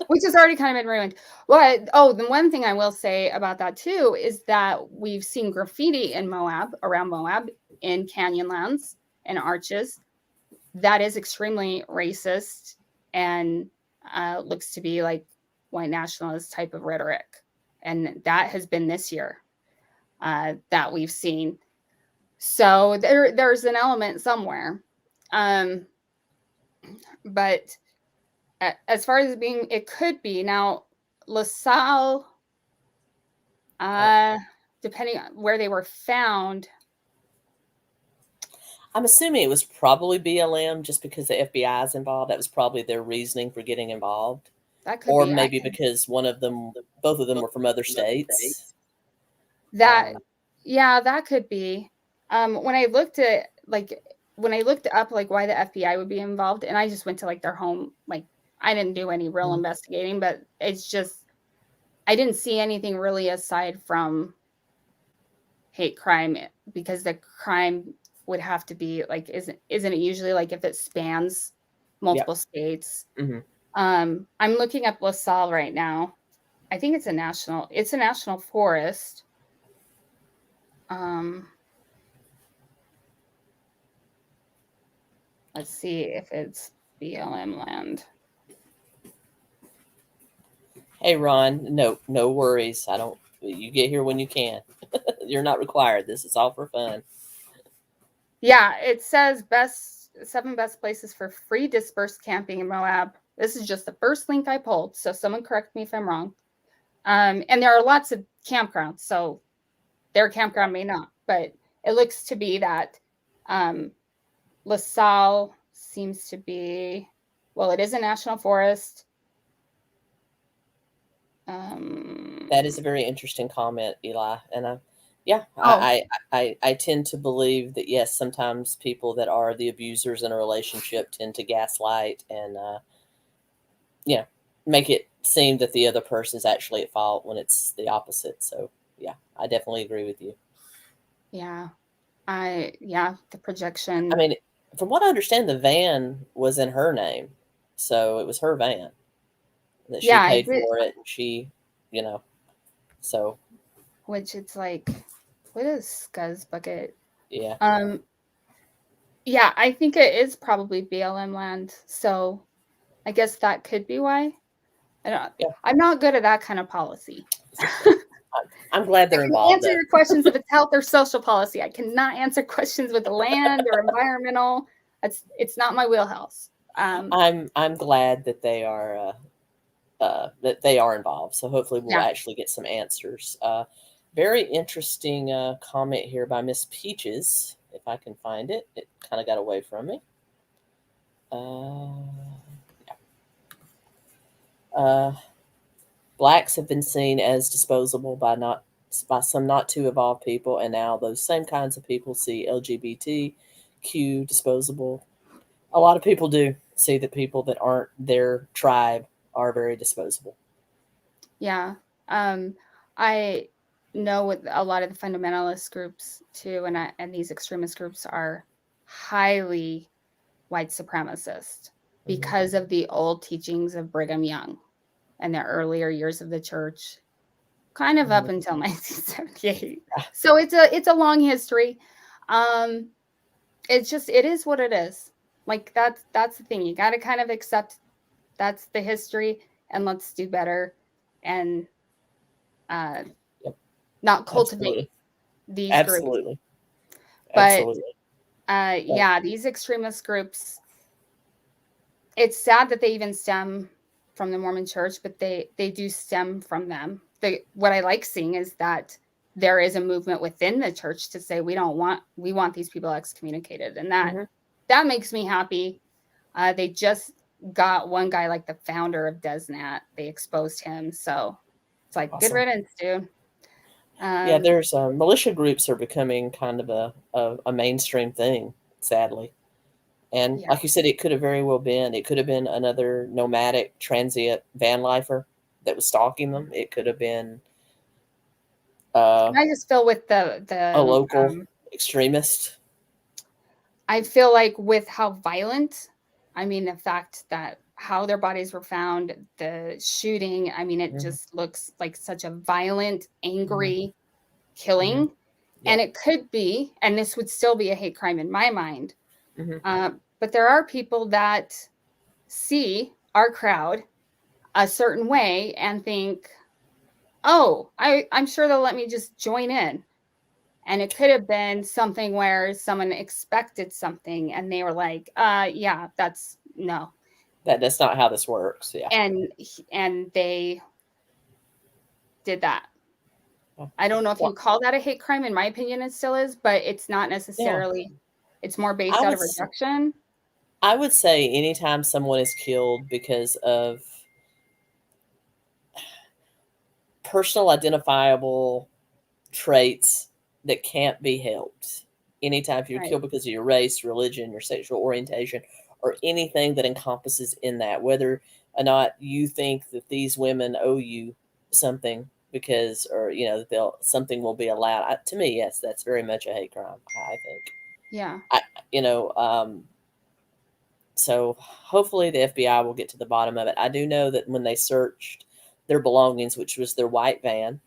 Which has already kind of been ruined. But the one thing I will say about that too is that we've seen graffiti in Moab, around Moab, in canyonlands and arches. That is extremely racist and looks to be like white nationalist type of rhetoric. And that has been this year that we've seen. So there's an element somewhere. But as far as being, it could be. Now, LaSalle, depending on where they were found. I'm assuming it was probably BLM just because the FBI is involved. That was probably their reasoning for getting involved. That could Or be. maybe because both of them were from other states. That, yeah, that could be. When I looked up like why the FBI would be involved, and I just went to like their home, like I didn't do any real investigating, but it's just, I didn't see anything really aside from hate crime, because the crime would have to be like, isn't it usually like if it spans multiple states? Mm-hmm. I'm looking up LaSalle right now. I think it's a national forest. Let's see if it's BLM land. Hey, Ron, no worries. You get here when you can. You're not required. This is all for fun. Yeah, it says 7 best places for free dispersed camping in Moab. This is just the first link I pulled, so someone correct me if I'm wrong. And there are lots of campgrounds, so their campground may not, but it looks to be that LaSalle seems to be, well, it is a national forest. That is a very interesting comment, Eli. And I tend to believe that, yes, sometimes people that are the abusers in a relationship tend to gaslight and make it seem that the other person is actually at fault when it's the opposite. So yeah, I definitely agree with you. Yeah. The projection. I mean, from what I understand, the van was in her name, so it was her van that she paid for it. And she, so. Which it's like, what is Scuzz bucket? Yeah. Yeah, I think it is probably BLM land. So I guess that could be why. I'm not good at that kind of policy. I'm glad they're involved. I can answer your questions if it's health or social policy. I cannot answer questions with land or environmental. It's not my wheelhouse. I'm glad that they are involved. So hopefully we'll actually get some answers. Very interesting comment here by Miss Peaches. If I can find it, it kind of got away from me. Blacks have been seen as disposable by some not too evolved people, and now those same kinds of people see LGBTQ disposable. A lot of people do see that people that aren't their tribe are very disposable. Yeah. I know with a lot of the fundamentalist groups too, and these extremist groups are highly white supremacist because of the old teachings of Brigham Young and the earlier years of the church, kind of up until 1978. So it's a long history. It is what it is. Like that's the thing. You got to kind of accept that's the history, and let's do better and not cultivate these Absolutely. groups. But Absolutely. these extremist groups, it's sad that they even stem from the Mormon Church, but they do stem from them. What I like seeing is that there is a movement within the church to say we want these people excommunicated, and that makes me happy. They just got one guy, like the founder of DesNat, they exposed him, so it's like awesome. Good riddance, dude. There's militia groups are becoming kind of a mainstream thing, sadly. And like you said, it could have very well been. It could have been another nomadic transient van lifer that was stalking them. It could have been I just feel with the a local extremist. I feel like with how violent, I mean, the fact that how their bodies were found, the shooting, I mean, it Mm-hmm. just looks like such a violent, Mm-hmm. angry Mm-hmm. killing. And Yep. it could be, and this would still be a hate crime in my mind. Mm-hmm. But there are people that see our crowd a certain way and think, oh, I'm sure they'll let me just join in. And it could have been something where someone expected something and they were like, yeah, that's no. That's not how this works. Yeah. And they did that. Yeah. I don't know if you Well, call that a hate crime. In my opinion, it still is, but it's not yeah. necessarily. It's more I based out would of rejection. I would say anytime someone is killed because of personal identifiable traits that can't be helped. Anytime if you're Right. killed because of your race, religion, your sexual orientation, or anything that encompasses in that, whether or not you think that these women owe you something because, or that they'll something will be allowed. To me, yes, that's very much a hate crime. I think. Yeah. I, you know, so hopefully the FBI will get to the bottom of it. I do know that when they searched their belongings, which was their white van,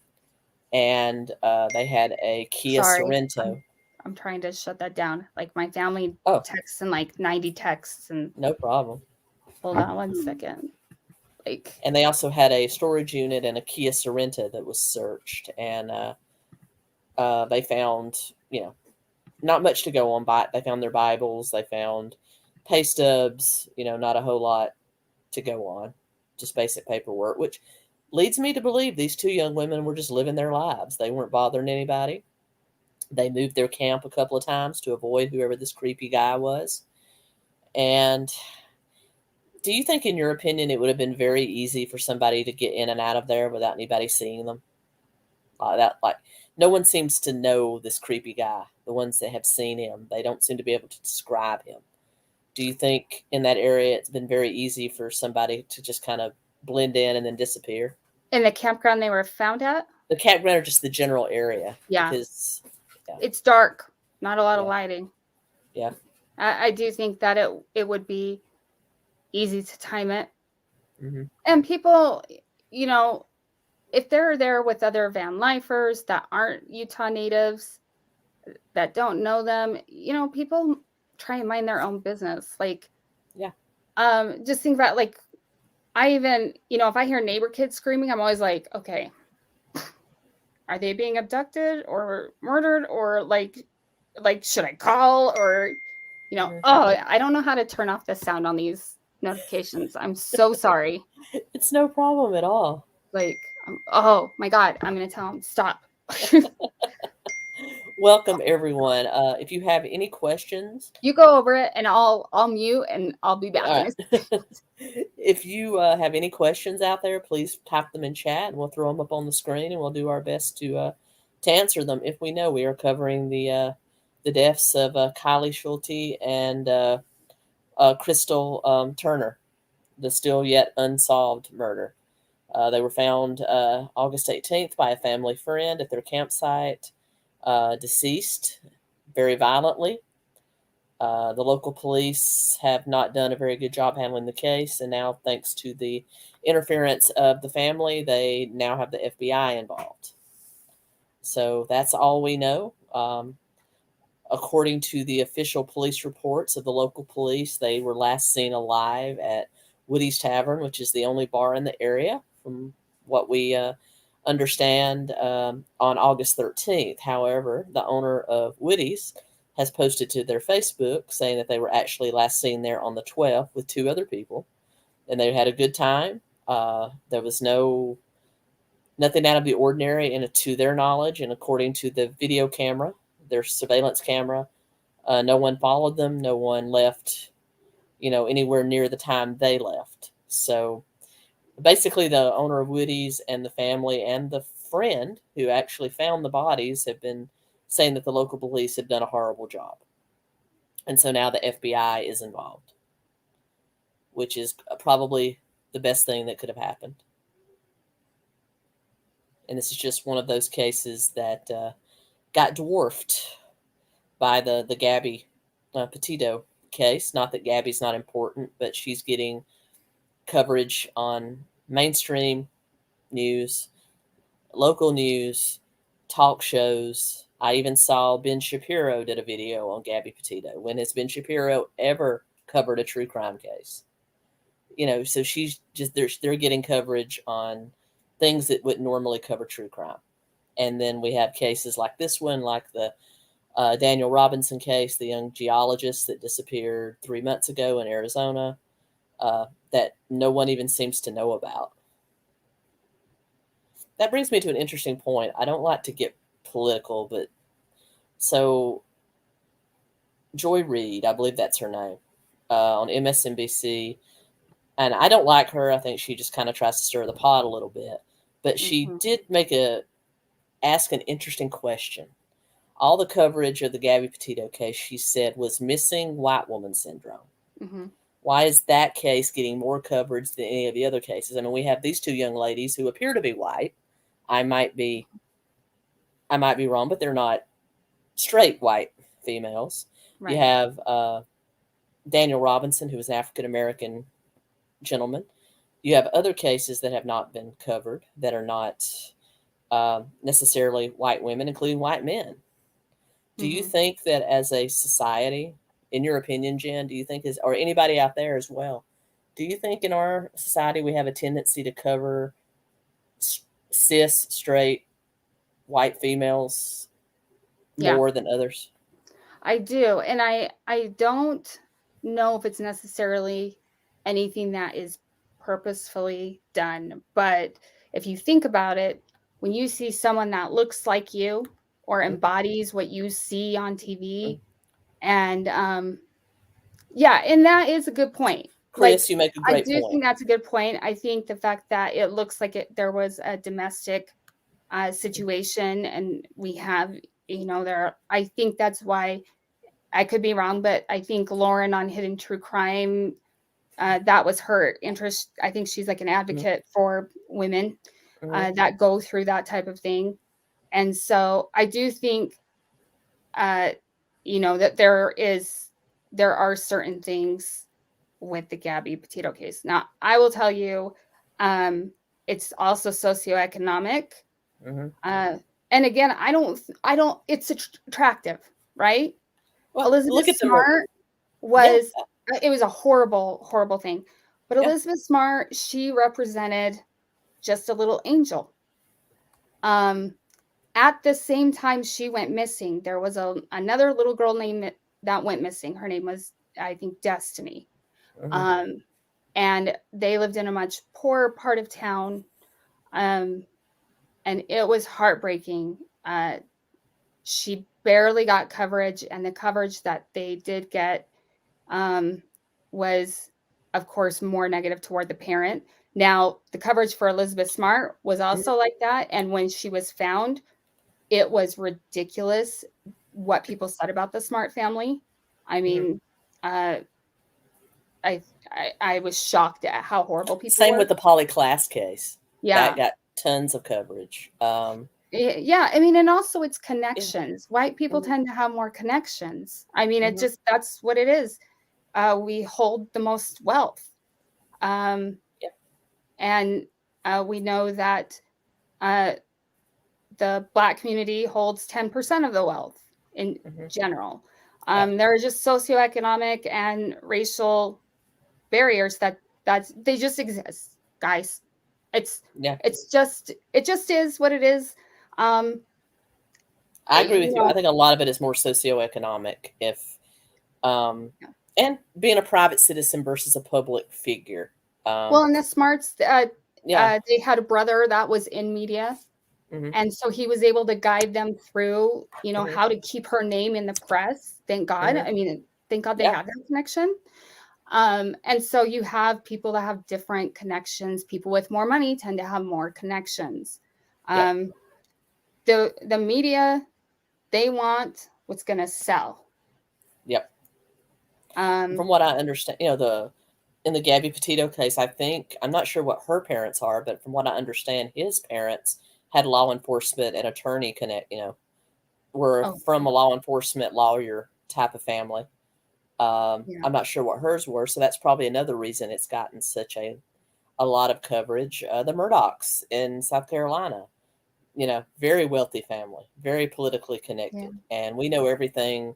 and they had a Kia Sorry. Sorento. I'm trying to shut that down. Like my family Oh, texts and like 90 texts and no problem. hold on one second. Like And they also had a storage unit and a Kia Sorento that was searched, and they found, not much to go on. But they found their Bibles, they found pay stubs, not a whole lot to go on, just basic paperwork, which leads me to believe these two young women were just living their lives. They weren't bothering anybody. They moved their camp a couple of times to avoid whoever this creepy guy was. And do you think, in your opinion, it would have been very easy for somebody to get in and out of there without anybody seeing them? Like no one seems to know this creepy guy. The ones that have seen him, they don't seem to be able to describe him. Do you think in that area it's been very easy for somebody to just kind of blend in and then disappear? in the campground they were found at. The campground or just the general area? Yeah. Because, yeah, It's dark, not a lot of yeah, lighting. yeah. I do think that it would be easy to time it. Hmm. And people, you know, if they're there with other van lifers that aren't Utah natives, that don't know them, people try and mind their own business. Like, Yeah. just think about like I even, if I hear neighbor kids screaming, I'm always like, okay, are they being abducted or murdered or like should I call or Hmm. oh, I don't know how to turn off the sound on these notifications. I'm so sorry. It's no problem at all. Like, oh my god, I'm gonna tell them stop. Welcome, everyone. If you have any questions, You go over it, and I'll mute, and I'll be back in all a right. If you have any questions out there, please type them in chat, and we'll throw them up on the screen, and we'll do our best to answer them. If we know, we are covering the deaths of Kylie Schulte and Crystal Turner, the still yet unsolved murder. They were found August 18th by a family friend at their campsite, deceased very violently. The local police have not done a very good job handling the case, and now, thanks to the interference of the family, they now have the FBI involved. So that's all we know. According to the official police reports of the local police, they were last seen alive at Woody's Tavern, which is the only bar in the area, from what we understand, on August 13th. However, the owner of Woody's has posted to their Facebook saying that they were actually last seen there on the 12th with two other people, and they had a good time. There was nothing out of the ordinary, and to their knowledge, and according to the video camera, their surveillance camera, no one followed them. No one left, anywhere near the time they left. So basically, the owner of Woody's and the family and the friend who actually found the bodies have been saying that the local police have done a horrible job. And so now the FBI is involved, which is probably the best thing that could have happened. And this is just one of those cases that got dwarfed by the Gabby Petito case. Not that Gabby's not important, but she's getting coverage on mainstream news, local news, talk shows. I even saw Ben Shapiro did a video on Gabby Petito. When has Ben Shapiro ever covered a true crime case? So she's just they're getting coverage on things that wouldn't normally cover true crime. And then we have cases like this one, like the Daniel Robinson case, the young geologist that disappeared 3 months ago in Arizona, that no one even seems to know about. That brings me to an interesting point. I don't like to get political, but so Joy Reid, I believe that's her name, on MSNBC, and I don't like her. I think she just kind of tries to stir the pot a little bit, but she did ask an interesting question. All the coverage of the Gabby Petito case, she said, was missing white woman syndrome. Mm-hmm. Why is that case getting more coverage than any of the other cases? I mean, we have these two young ladies who appear to be white. I might be wrong, but they're not straight white females. Right. You have Daniel Robinson, who is an African American gentleman. You have other cases that have not been covered that are not necessarily white women, including white men. Do you think that as a society, in your opinion, Jen, do you think or anybody out there as well, do you think in our society we have a tendency to cover cis, straight, white females more than others? I do. And I don't know if it's necessarily anything that is purposefully done. But if you think about it, when you see someone that looks like you or embodies what you see on TV, and and that is a good point. Chris, you make a great I do point. think that's a good point. I think the fact that it looks like there was a domestic situation, and we have, I think that's why. I could be wrong, but I think Lauren on Hidden True Crime, that was her interest. I think she's like an advocate for women that go through that type of thing. And so I do think, that there are certain things with the Gabby Petito case. Now, I will tell you, it's also socioeconomic. And again, I don't, it's attractive, right? Well, Elizabeth Smart it was a horrible, horrible thing. But Elizabeth Smart, she represented just a little angel. At the same time she went missing, there was another little girl named that went missing. Her name was, I think, Destiny. And they lived in a much poorer part of town. And it was heartbreaking. She barely got coverage, and the coverage that they did get was, of course, more negative toward the parent. Now, the coverage for Elizabeth Smart was also like that, and when she was found, it was ridiculous what people said about the Smart family. I mean, I was shocked at how horrible people were. Same with the Polly Klaas case. Yeah. That got tons of coverage. Yeah, I mean, and also it's connections. White people tend to have more connections. I mean, that's what it is. We hold the most wealth. And we know that the Black community holds 10% of the wealth in general. There are just socioeconomic and racial barriers that they just exist, guys. It just is what it is. I agree with you. I think a lot of it is more socioeconomic, and being a private citizen versus a public figure. Well, and the Smarts, they had a brother that was in media, and so he was able to guide them through, how to keep her name in the press. Thank God. I mean, thank God they had that connection. And so you have people that have different connections. People with more money tend to have more connections. The media, they want what's going to sell. Yep. From what I understand, in the Gabby Petito case, I'm not sure what her parents are, but from what I understand, his parents had law enforcement and attorney were from a law enforcement lawyer type of family. Yeah. I'm not sure what hers were, so that's probably another reason it's gotten such a lot of coverage. The Murdochs in South Carolina, very wealthy family, very politically Yeah. connected, and we know everything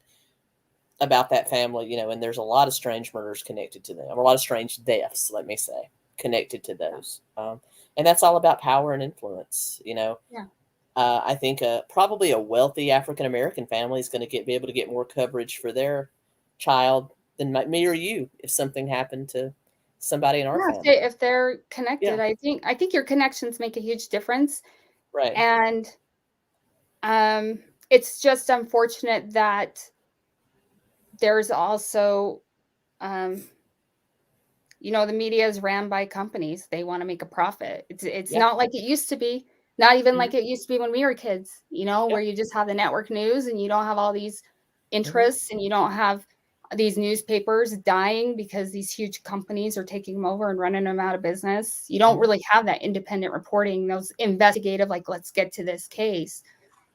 about that family, and there's a lot of strange murders connected to them, or a lot of strange deaths, let me say, connected to those. And that's all about power and influence. Yeah. I think probably a wealthy African American family is going to be able to get more coverage for their child than me or you if something happened to somebody in our Yeah, family. if they're Yeah, connected, I think your connections make a huge difference. right. And it's just unfortunate that there's also um the media is ran by companies. They want to make a profit. It's Yeah. not like it used to be. Not even Hmm. like it used to be when we were kids, Yeah. where you just have the network news and you don't have all these Hmm. interests and you don't have these newspapers dying because these huge companies are taking them over and running them out of business. You don't Hmm. really have that independent reporting, those investigative, like, let's get to this case.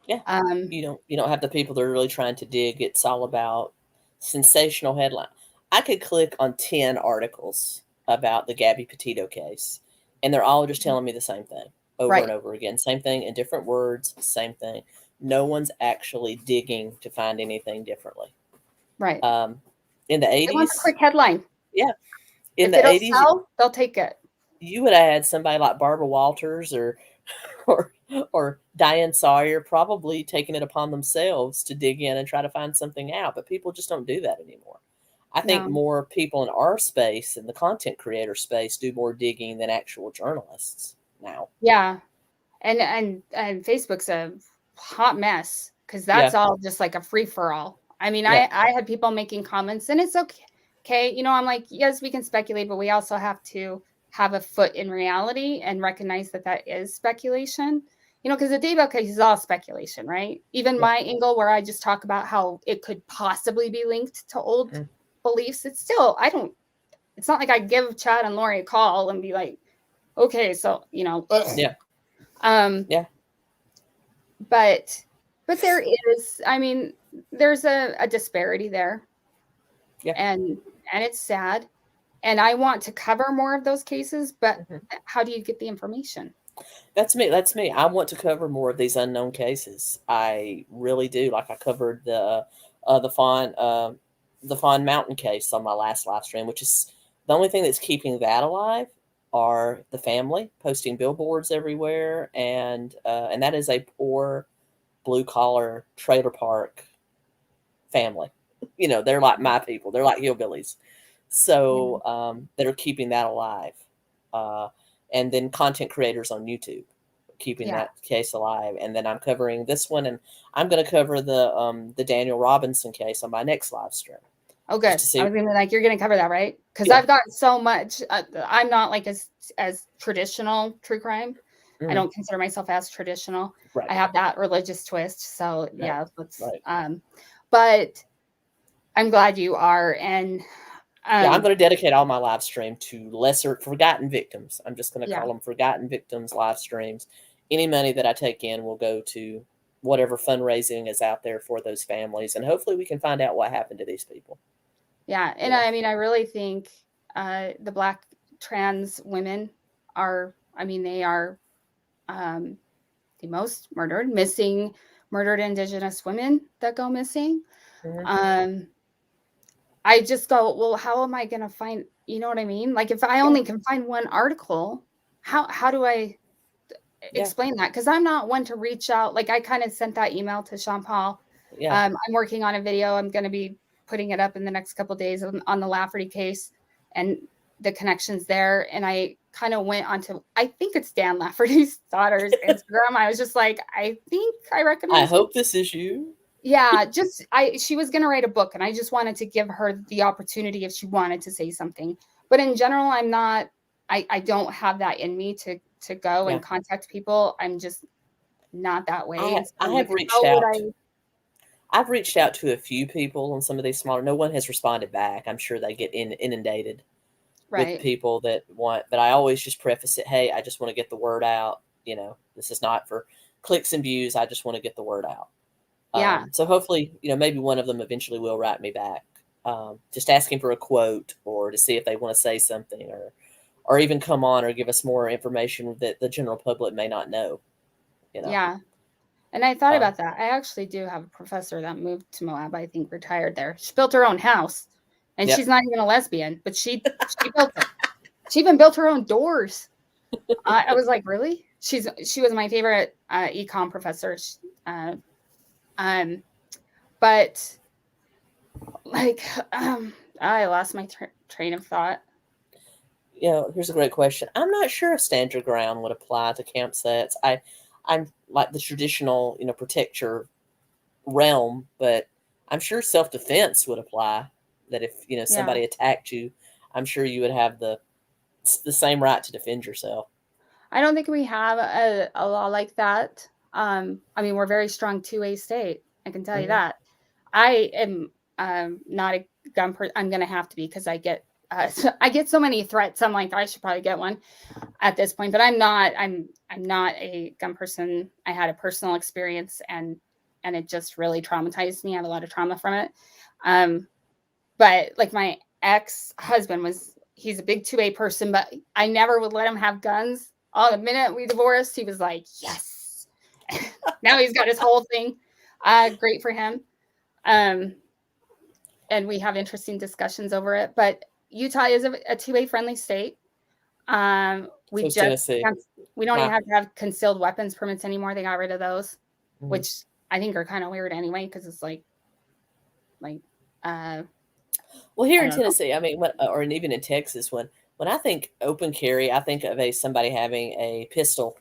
Yeah. Um, You don't have the people that are really trying to dig. It's all about sensational headline. I could click on 10 articles about the Gabby Petito case, and they're all just telling me the same thing over and right, over again. Same thing in different words, same thing. No one's actually digging to find anything differently. right. Um, in the They want the 80s, quick headline. yeah, in If the it'll 80s, sell, they'll take it. you would have had somebody like Barbara Walters or or Diane Sawyer probably taking it upon themselves to dig in and try to find something out, but people just don't do that anymore. I think No. more people in our space, in the content creator space, do more digging than actual journalists now. Yeah. And Facebook's a hot mess because that's Yeah, all just like a free for all. I mean, yeah, I had people making comments, and it's okay. Okay, I'm like, yes, we can speculate, but we also have to have a foot in reality and recognize that that is speculation. Because the Daybell case is all speculation, right? Even yeah. my angle where I just talk about how it could possibly be linked to old Mm. beliefs, it's still, I don't. It's not like I give Chad and Lori a call and be like, okay, so ugh. Yeah, um yeah, but there is, I mean, there's a disparity there, yeah. and it's sad, and I want to cover more of those cases, but Mhm. how do you get the information? That's me. That's me. I want to cover more of these unknown cases. I really do. Like I covered uh, the fawn uh, the Fawn Mountain case on my last live stream, which is the only thing that's keeping that alive are the family posting billboards everywhere, and that is a poor blue collar trailer park family. They're like my people. They're like hillbillies. Yeah, So that are keeping that alive. Uh, and then content creators on YouTube keeping yeah. that case alive. And then I'm covering this one, and I'm going to cover the Daniel Robinson case on my next live stream, Oh, just good. to I see. was gonna be like, you're gonna cover that, right? Because Yeah. I've gotten so much. I'm not like as traditional true crime. I Mhm. don't consider myself as traditional. Right. I have that religious twist, so Right. yeah, let's. Right. But I'm glad you are, and Yeah, I'm um, going to dedicate all my live stream to lesser forgotten victims. I'm just going to yeah, call them forgotten victims live streams. Any money that I take in will go to whatever fundraising is out there for those families, and hopefully we can find out what happened to these people. yeah, and You know, I mean, I really think the Black trans women are. I mean, they are um, the most murdered Indigenous women that go missing. Mhm. Um, I just go, well, how am I going to find? You know what I mean? Like, if I Yeah, only can find one article, how do I yeah, explain that? Because I'm not one to reach out. Like, I kind of sent that email to Sean Paul. yeah. I'm working on a video. I'm going to be putting it up in the next couple days on the Lafferty case and the connections there. And I kind of went onto, I think it's Dan Lafferty's daughter's Instagram. I was just like, I think I I recognize. hope this is you. Yeah, just she was gonna write a book, and I just wanted to give her the opportunity if she wanted to say something. But in general, I'm not. I don't have that in me to go and Yeah, contact people. I'm just not that way, I and so I I'm have like, reached how would out. I? I've reached out to a few people on some of these smaller. No one has responded back. I'm sure they get inundated with Right? people that want, but I always just preface it, hey, I just want to get the word out. This is not for clicks and views. I just want to get the word out. Yeah, So hopefully, maybe one of them eventually will write me back. just asking for a quote or to see if they want to say something or even come on or give us more information that the general public may not know, you know. Yeah. And I thought Um, about that. I actually do have a professor that moved to Moab, I think retired there. She built her own house. And yep. she's not even a lesbian, but she built it. She even built her own doors. I was like, really? She was my favorite econ professor. Uh, um, but like, I lost my train of thought. You know, here's a great question. I'm not sure if stand your ground would apply to campsites. I'm like the traditional, you know, protect your realm, but I'm sure self defense would apply. That if you know Yeah. somebody attacked you, I'm sure you would have the same right to defend yourself. I don't think we have a law like that. I mean, we're a very strong two-way state. I can tell you Hmm. that. I am not a gun person. I'm going to have to be because I get so many threats. I'm like, I should probably get one at this point, but I'm not. I'm not a gun person. I had a personal experience and it just really traumatized me. I have a lot of trauma from it. Um, but like my ex-husband he's a big two-way person, but I never would let him have guns. Oh, the minute we divorced, he was like, yes. Now he's got his whole thing. Great for him. Um, and we have interesting discussions over it. But Utah is a two-way friendly state. We So is just Tennessee. we don't even Huh? have to have concealed weapons permits anymore. They got rid of those, Hmm. which I think are kind of weird anyway, because it's like uh, Well, here I in don't know. Tennessee, I mean, or even in Texas, when I think open carry, I think of somebody having a pistol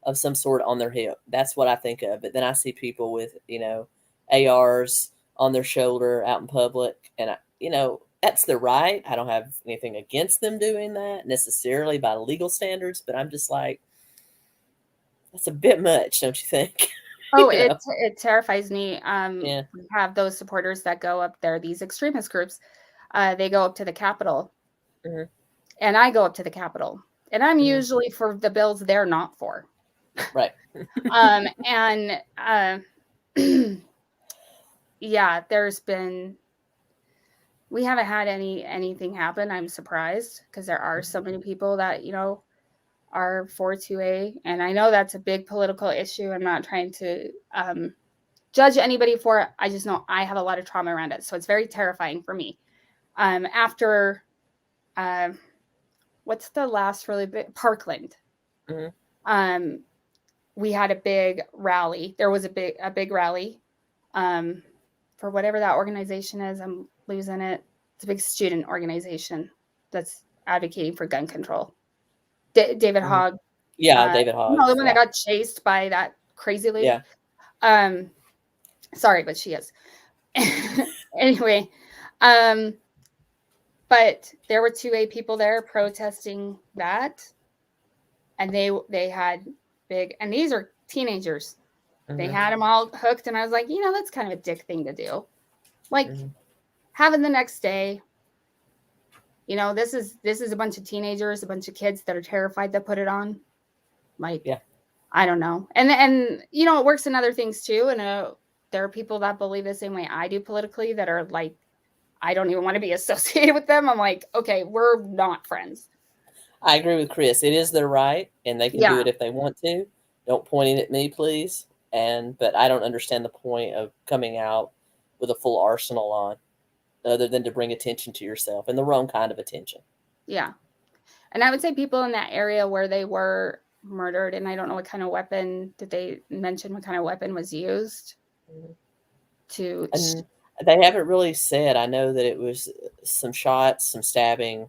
of some sort on their hip. That's what I think of. But then I see people with, you know, ARs on their shoulder out in public. And, you know, that's their right. I don't have anything against them doing that necessarily by legal standards. But I'm just like, that's a bit much, don't you think? Oh, You know? it terrifies me. Yeah. We have those supporters that go up there, these extremist groups. They go up to the Capitol, Hmm. and I go up to the Capitol, and I'm Hmm. usually for the bills they're not for. Right. And yeah, we haven't had anything happen. I'm surprised because there are so many people that are for 2A, and I know that's a big political issue. I'm not trying to judge anybody for it. I just know I have a lot of trauma around it, so it's very terrifying for me. After uh, what's the last really big Parkland? Hmm. Um, we had a big rally. There was a big rally um, for whatever that organization is. I'm losing it. It's a big student organization that's advocating for gun control. David Hmm. Hogg, Yeah. David the Hoggs. one that Yeah. got chased by that crazy lady. Yeah. Um, sorry, but she is. Anyway, um, but there were 2A people there protesting that, and they had big, and these are teenagers. They Hmm. had them all hooked, and I was like, that's kind of a dick thing to do. Like Hmm. having the next day, this is a bunch of teenagers, a bunch of kids that are terrified to put it on. Like, Yeah. I don't know, and it works in other things too. And there are people that believe the same way I do politically that are like, I don't even want to be associated with them. I'm like, okay, we're not friends. I agree with Chris. It is their right, and they can do Yeah, it if they want to. Don't point it at me, please. But I don't understand the point of coming out with a full arsenal on, other than to bring attention to yourself and the wrong kind of attention. yeah. And I would say people in that area where they were murdered, and I don't know what kind of weapon, did they mention what kind of weapon was used Mhm. to, And they haven't really said. I know that it was some shots, some stabbing,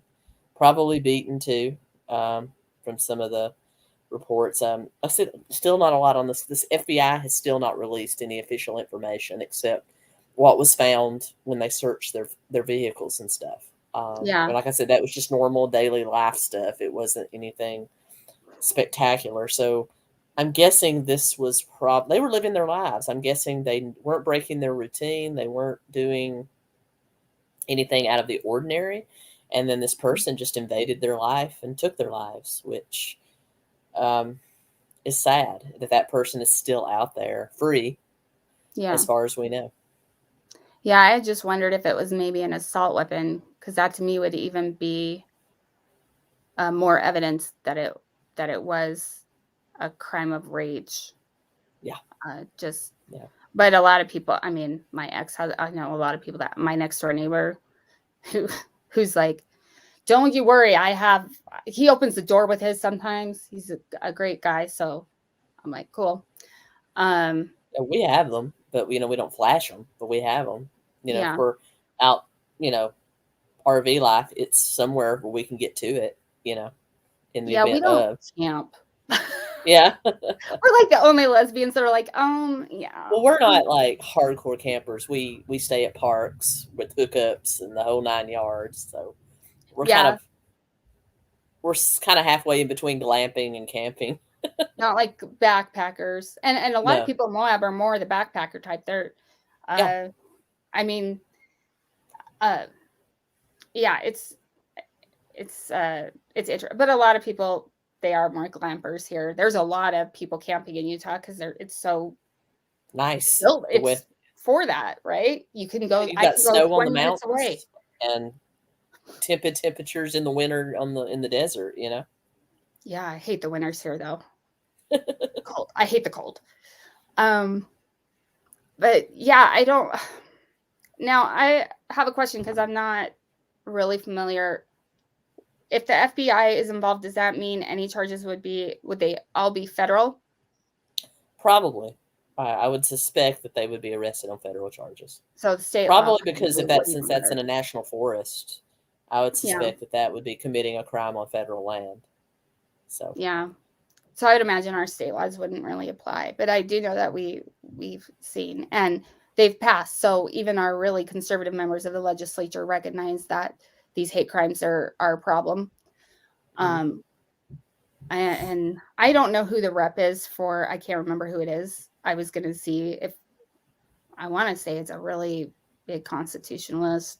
probably beaten too, from some of the reports. I said still not a lot on this. This FBI has still not released any official information except what was found when they searched their vehicles and stuff. yeah, And like I said, that was just normal daily life stuff. It wasn't anything spectacular. So I'm guessing this was they were living their lives. I'm guessing they weren't breaking their routine. They weren't doing anything out of the ordinary. And then this person just invaded their life and took their lives, which um, is sad that that person is still out there free yeah. as far as we know. Yeah, I just wondered if it was maybe an assault weapon, because that to me would even be more evidence that it was a crime of rage. Yeah. Just, Yeah. but a lot of people. I mean, my ex has. I know a lot of people that my next door neighbor, who who's like, don't you worry. He opens the door with his sometimes. He's a great guy. So I'm like, cool. We have them, but we don't flash them, but we have them. If Yeah. we're out, RV life, it's somewhere where we can get to it. In the Yeah, we event don't of. camp. Yeah. We're like the only lesbians that are like, yeah. Well, we're not like hardcore campers. We stay at parks with hookups and the whole 9 yards. So we're kind Yeah, of we're kind of halfway in between glamping and camping. not like backpackers. And a lot of No. people in Moab are more the backpacker type. They're, Yeah. I mean, uh, yeah, it's interesting. But a lot of people, they are more glampers here. There's a lot of people camping in Utah because it's so Nice. built. The with It's for that, right? You can go. you I got can go snow on the 20 minutes away. mountains and tepid temperatures in the winter in the desert. Yeah, I hate the winters here though. Cold. I hate the cold. Um, but yeah, I don't. Now I have a question because I'm not really familiar. If the FBI is involved, does that mean any charges would they all be federal? Probably. I would suspect that they would be arrested on federal charges. So the state law Probably because probably wouldn't since that's matter. in a national forest, I would Yeah, suspect that would be committing a crime on federal land. So yeah. So I would imagine our state laws wouldn't really apply, but I do know that we've seen and they've passed. So even our really conservative members of the legislature recognize that these hate crimes are a problem. Um, and I don't know who the rep is for. I can't remember who it is. I was going to see if I want to say it's a really big constitutionalist.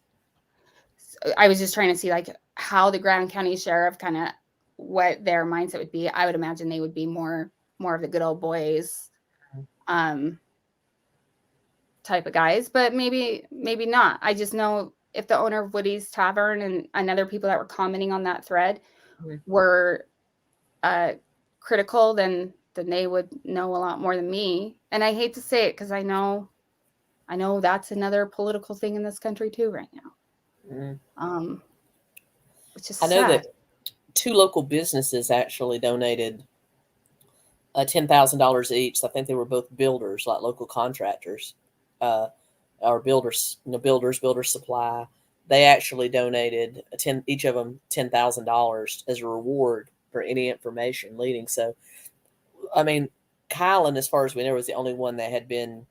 I was just trying to see like how the Grand County Sheriff kind of what their mindset would be. I would imagine they would be more of the good old boys um type of guys, but maybe not. I just know if the owner of Woody's Tavern and other people that were commenting on that thread were critical, then they would know a lot more than me. And I hate to say it because I know that's another political thing in this country too right now. Which is I know sad. that 2 local businesses actually donated $10,000 each. So I think they were both builders, like local contractors, or builders, builder supply. They actually donated each of them $10,000 as a reward for any information leading. So, I mean, Kylen, as far as we know, was the only one that had been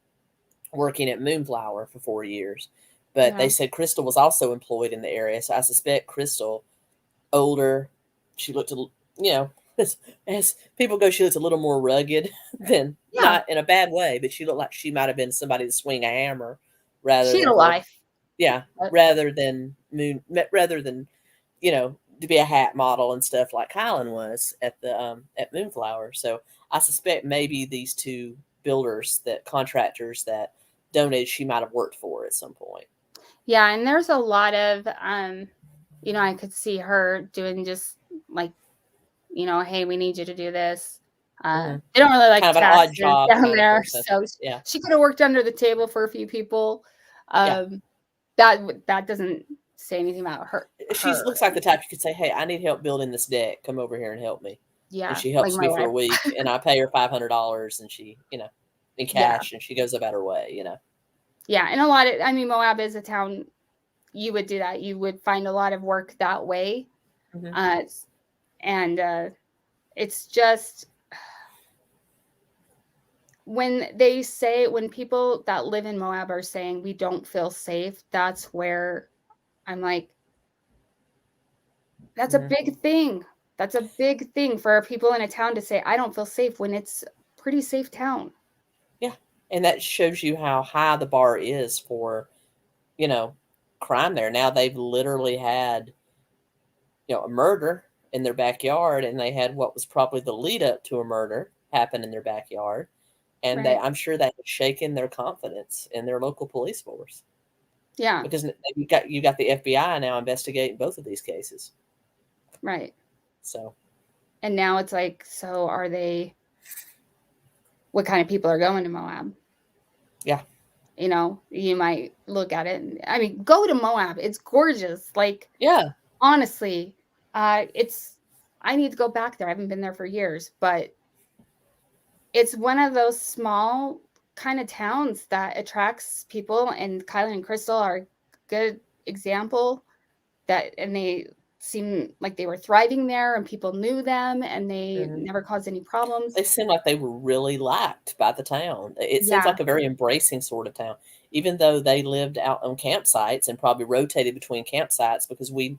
working at Moonflower for 4 years. But they Yeah. said Crystal was also employed in the area. So I suspect Crystal, older, she looked, as people go, she looked a little more rugged than, Yeah. not in a bad way, but she looked like she might have been somebody to swing a hammer rather She had than a hold, life. yeah, But rather than, to be a hat model and stuff like Kylen was at Moonflower. So I suspect maybe these 2 contractors that donated, she might have worked for at some point. yeah, and there's a lot of I could see her doing just like, hey, we need you to do this. They don't really like Kind of an odd taxes job down kind of there, person. so Yeah. she could have worked under the table for a few people. Yeah. That doesn't say anything about her. She looks like the type you could say, "Hey, I need help building this deck. Come over here and help me." Yeah, And she like helps my me for wife. a week, and I pay her $500, and she, in Yeah, cash, and she goes about her way. yeah, and a lot of Moab is a town. You would do that. You would find a lot of work that way, Mm-hmm. and it's just when people that live in Moab are saying we don't feel safe, that's where I'm like, that's a big thing. That's a big thing for people in a town to say, I don't feel safe when it's a pretty safe town. Yeah, and that shows you how high the bar is for, crime there. Now they've literally had, a murder in their backyard, and they had what was probably the lead up to a murder happen in their backyard, and Right. I'm sure that has shaken their confidence in their local police force. Yeah. because you got the FBI now investigating both of these cases. Right. So, And now it's like, so are they, what kind of people are going to Moab? yeah. You know, you might look at it and, I mean, go to Moab. It's gorgeous. Like, Yeah. honestly, it's, I need to go back there. I haven't been there for years, but it's one of those small kind of towns that attracts people, and Kylen and Crystal are a good example that, and they seem like they were thriving there and people knew them and they Mhm. never caused any problems. They seem like they were really liked by the town. It seems Yeah. like a very embracing sort of town, even though they lived out on campsites and probably rotated between campsites because we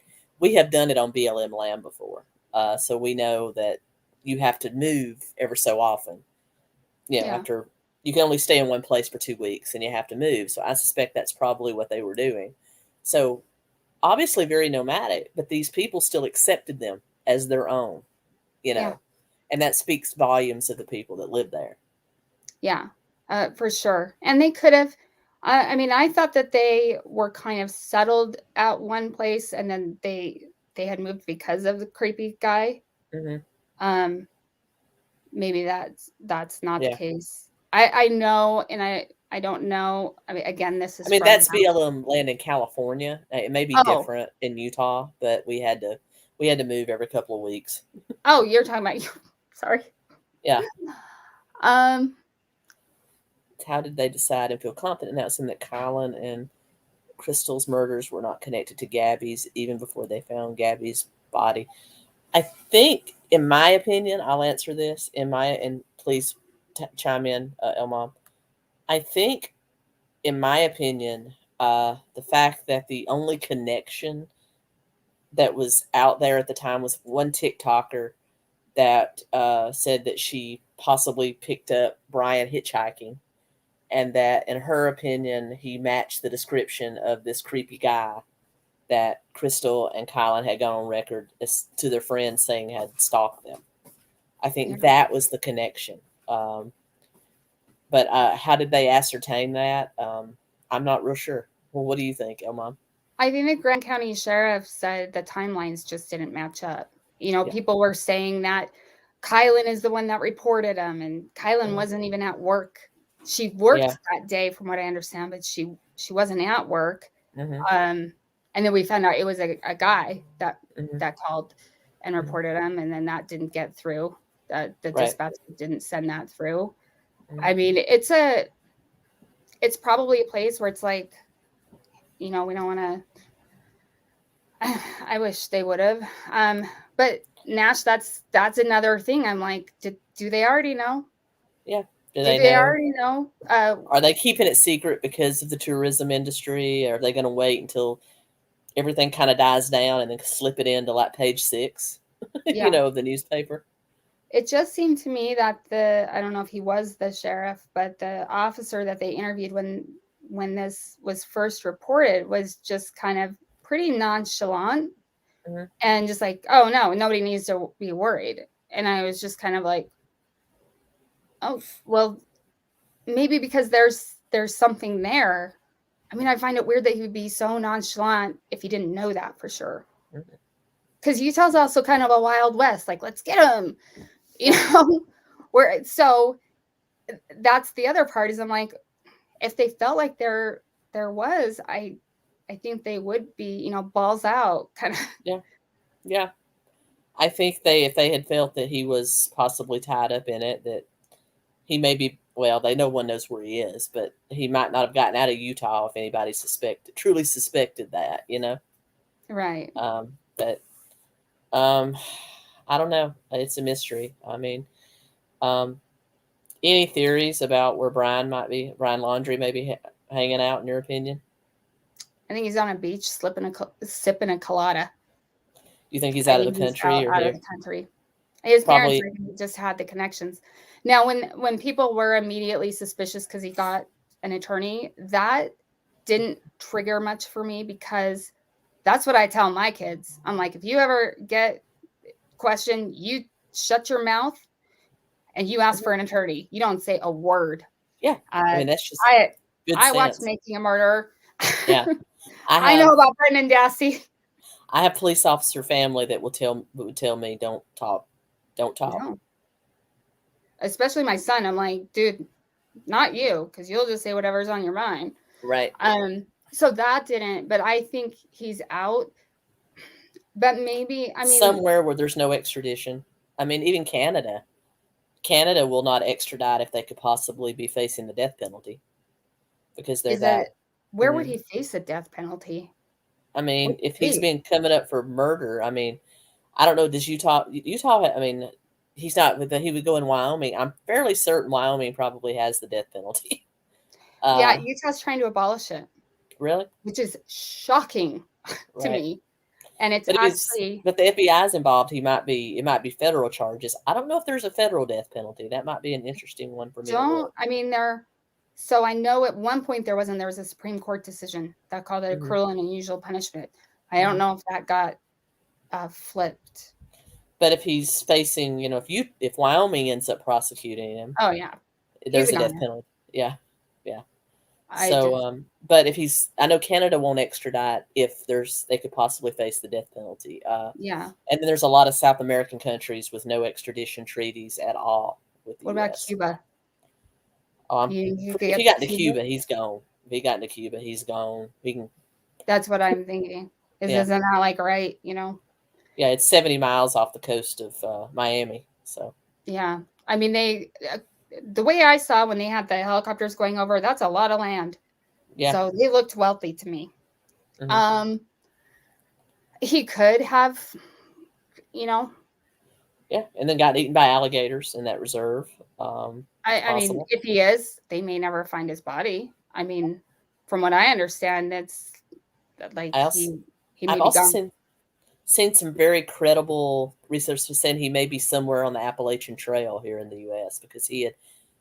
have done it on BLM land before. So we know that you have to move ever so often. You know, Yeah. after you can only stay in one place for 2 weeks and you have to move. So I suspect that's probably what they were doing. So obviously very nomadic, but these people still accepted them as their own, you Yeah. know, and that speaks volumes of the people that live there. Yeah. For sure. And they could have, I mean, I thought that they were kind of settled at one place and then they had moved because of the creepy guy. Hmm. Um, maybe that's not the Yeah. case. I know, and I don't know. I mean, again, this I is mean, from that's now. BLM land in California. It may be Oh, different in Utah, but we had to move every couple of weeks. oh, you're talking about you. Sorry. Yeah. Um, How did they decide and feel confident announcing that Kylen and Crystal's murders were not connected to Gabby's even before they found Gabby's body? I think, in my opinion, I'll answer this and please chime in, Elmom. I think, in my opinion, the fact that the only connection that was out there at the time was one TikToker that said that she possibly picked up Brian hitchhiking, and that, in her opinion, he matched the description of this creepy guy that Crystal and Kylen had gone on record to their friends saying had stalked them. I yeah. think that was the connection. But how did they ascertain that? I'm not real sure. Well, what do you think, Elmon? I think the Grand County Sheriff said the timelines just didn't match up. You know, Yeah. people were saying that Kylen is the one that reported him, and Kylen Mhm. wasn't even at work. She Yeah. worked that day, from what I understand, but she wasn't at work. Hmm. And then we found out it was a guy that Hmm. that called and Hmm. reported him, and then that didn't get through. The Right. dispatch didn't send that through. Hmm. I mean, it's probably a place where it's like, you know, we don't want to. I wish they would have. But Nash, that's another thing. I'm like, do they already know? Yeah. Do Do they they know? already know? Are they keeping it secret because of the tourism industry? Or are they going to wait until everything kind of dies down and then slip it into like page 6, Yeah. of the newspaper? It just seemed to me that I don't know if he was the sheriff, but the officer that they interviewed when this was first reported was just kind of pretty nonchalant Hmm. and just like, oh no, nobody needs to be worried. And I was just kind of like, oh well, maybe because there's something there. I mean, I find it weird that he would be so nonchalant if he didn't know that for sure. Hmm. Because Utah's also kind of a wild west. Like, let's get him, you Yeah. know. Where so that's the other part is I'm like, if they felt like there was, I think they would be, balls out, kind of. Yeah. Yeah. I think if they had felt that he was possibly tied up in it, that he may be, well, no one knows where he is, but he might not have gotten out of Utah if anybody truly suspected that. Right. But um, I don't know. It's a mystery. I mean, um, any theories about where Brian Laundrie may be hanging out, in your opinion? I think he's on a beach sipping a colada. You think he's I out of the think he's country or out of here? the country. His parents, Probably. I think, just had the connections. Now, when people were immediately suspicious because he got an attorney, that didn't trigger much for me because that's what I tell my kids. I'm like, if you ever get questioned, you shut your mouth and you ask Mhm. for an attorney. You don't say a word. Yeah. I Uh, mean, that's just I good I watched sense. Making a Murder. Yeah. I know about Brendan Dassey. I have police officer family that would tell me don't talk. No. Especially my son. I'm like, dude, not you, because you'll just say whatever's on your mind. Right. So that didn't, but I think he's out. But maybe, I mean, Somewhere where there's no extradition. I mean, even Canada will not extradite if they could possibly be facing the death penalty because they're is it, that. where would he face a death penalty? I mean, What if he's state? been coming up for murder, I mean, I don't know. Does Utah? I mean, he's not. He would go in Wyoming. I'm fairly certain Wyoming probably has the death penalty. Yeah, Utah's trying to abolish it, Really? which is shocking to Right. me. And it's But actually, but the FBI's involved. It might be federal charges. I don't know if there's a federal death penalty. That might be an interesting one for me to look. I mean, so I know at one point there was a Supreme Court decision that called it a Mhm. cruel and unusual punishment. I don't Mhm. know if that got flipped. But if he's facing, if Wyoming ends up prosecuting him, Oh yeah, he's there's a a death goner. penalty. Yeah, yeah. I just, So, but if I know Canada won't extradite if they could possibly face the death penalty. yeah. And then there's a lot of South American countries with no extradition treaties at all with the What about U.S. Cuba? You could If he get got to into Cuba. Cuba, he's gone. If he got into Cuba, he's gone. He can. That's what I'm thinking. Yeah, Isn't that like right? yeah. It's 70 miles off the coast of Miami. So Yeah. I mean, the way I saw when they had the helicopters going over, that's a lot of land. yeah. So they looked wealthy to me. Mhm. He could have, you know, Yeah, and then got eaten by alligators in that reserve. It's I mean, possible. if he is, they may never find his body. I mean, from what I understand, that's like I also, he I've may be also gone. seen some very credible research saying he may be somewhere on the Appalachian Trail here in the U.S. because he had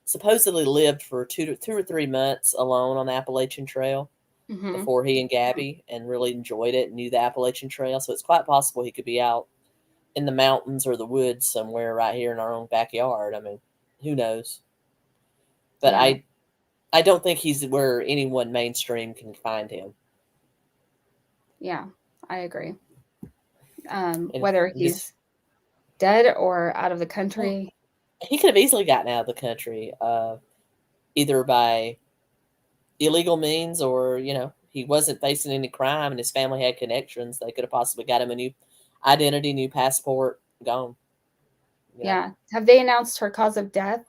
supposedly lived for 2 or 3 months alone on the Appalachian Trail Hmm. before he and Gabby and really enjoyed it and knew the Appalachian Trail. So it's quite possible he could be out in the mountains or the woods somewhere right here in our own backyard. I mean, who knows? But Yeah, I don't think he's where anyone mainstream can find him. yeah, I agree. And Whether just he's dead or out of the country, he could have easily gotten out of the country, either by illegal means or he wasn't facing any crime and his family had connections. They could have possibly got him a new identity, new passport. Gone. yeah. Have they announced her cause of death?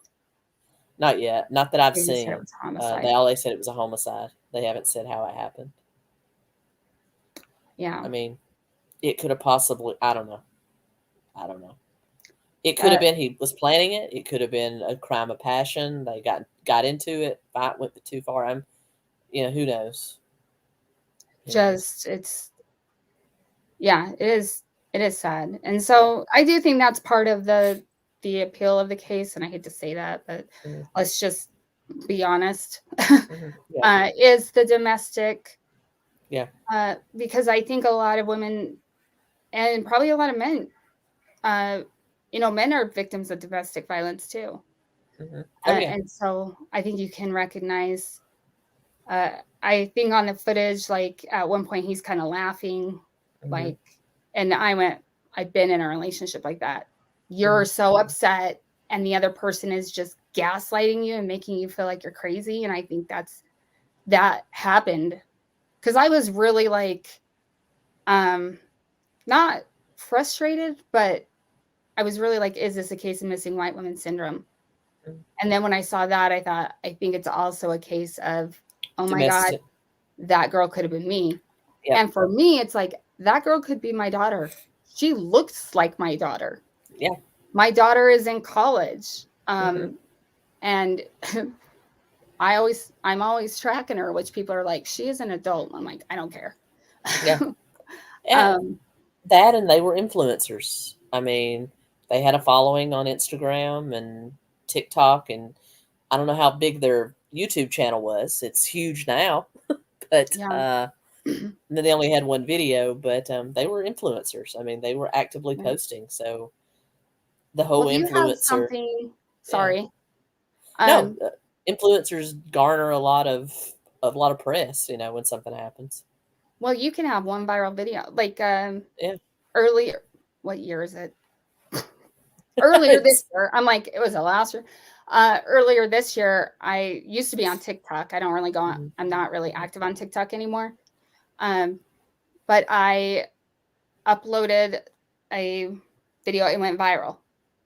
Not yet. Not that I've They just said it seen. was homicide. They said it was a homicide. They haven't said how it happened. Yeah. I mean, it could have possibly. I don't know. I don't know. It could have Uh, been he was planning it. It could have been a crime of passion. They got into it. Fight went too far. Who knows? Who knows? just it is sad. And so I do think that's part of the appeal of the case, and I hate to say that, but Yeah. let's just be honest. Yeah. Is the domestic, Yeah. because I think a lot of women and probably a lot of men, men are victims of domestic violence too. Oh yeah. And so I think you can recognize, I think on the footage, like at one point he's kind of laughing, Hmm. like, and I've been in a relationship like that. You're Hmm. so upset, and the other person is just gaslighting you and making you feel like you're crazy. And I think that happened because I was really like, not frustrated, but I was really like, is this a case of missing white woman syndrome? And then when I saw that, I thought, I think it's also a case of, oh my God, Domestic. that girl could have been me. Yeah. And for me, it's like, that girl could be my daughter. She looks like my daughter. Yeah. My daughter is in college. Hmm. And I'm always tracking her, which people are like, she is an adult. I'm like, I don't care. Yeah. Yeah. um, That and they were influencers. I mean, they had a following on Instagram and TikTok, and I don't know how big their YouTube channel was. It's huge now, but yeah. then they only had one video, but they were influencers. I mean, they were actively Yeah. posting. So the whole Well, do you have influencer, something? yeah, Sorry. no, Um, influencers garner a lot of a lot of press, when something happens. Well, you can have one viral video. Like Yeah. earlier, what year is it? Earlier this year, I'm like, it was the last year. Earlier this year, I used to be on TikTok. I don't really go on, I'm not really active on TikTok anymore. But I uploaded a video, it went viral.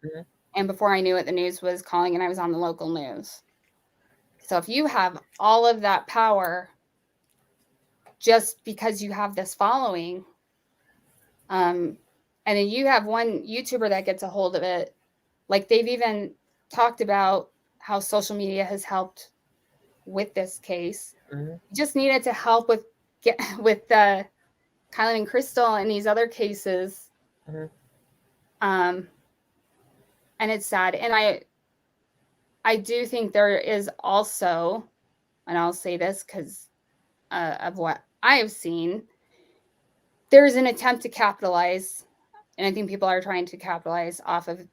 Mhm. And before I knew it, the news was calling and I was on the local news. So if you have all of that power just because you have this following, and then you have one YouTuber that gets a hold of it, like they've even talked about how social media has helped with this case. Mhm. You just needed to help with Kylen and Crystal and these other cases. Mhm. And it's sad. And I do think there is also, and I'll say this because of what I have seen, there is an attempt to capitalize, and I think people are trying to capitalize off of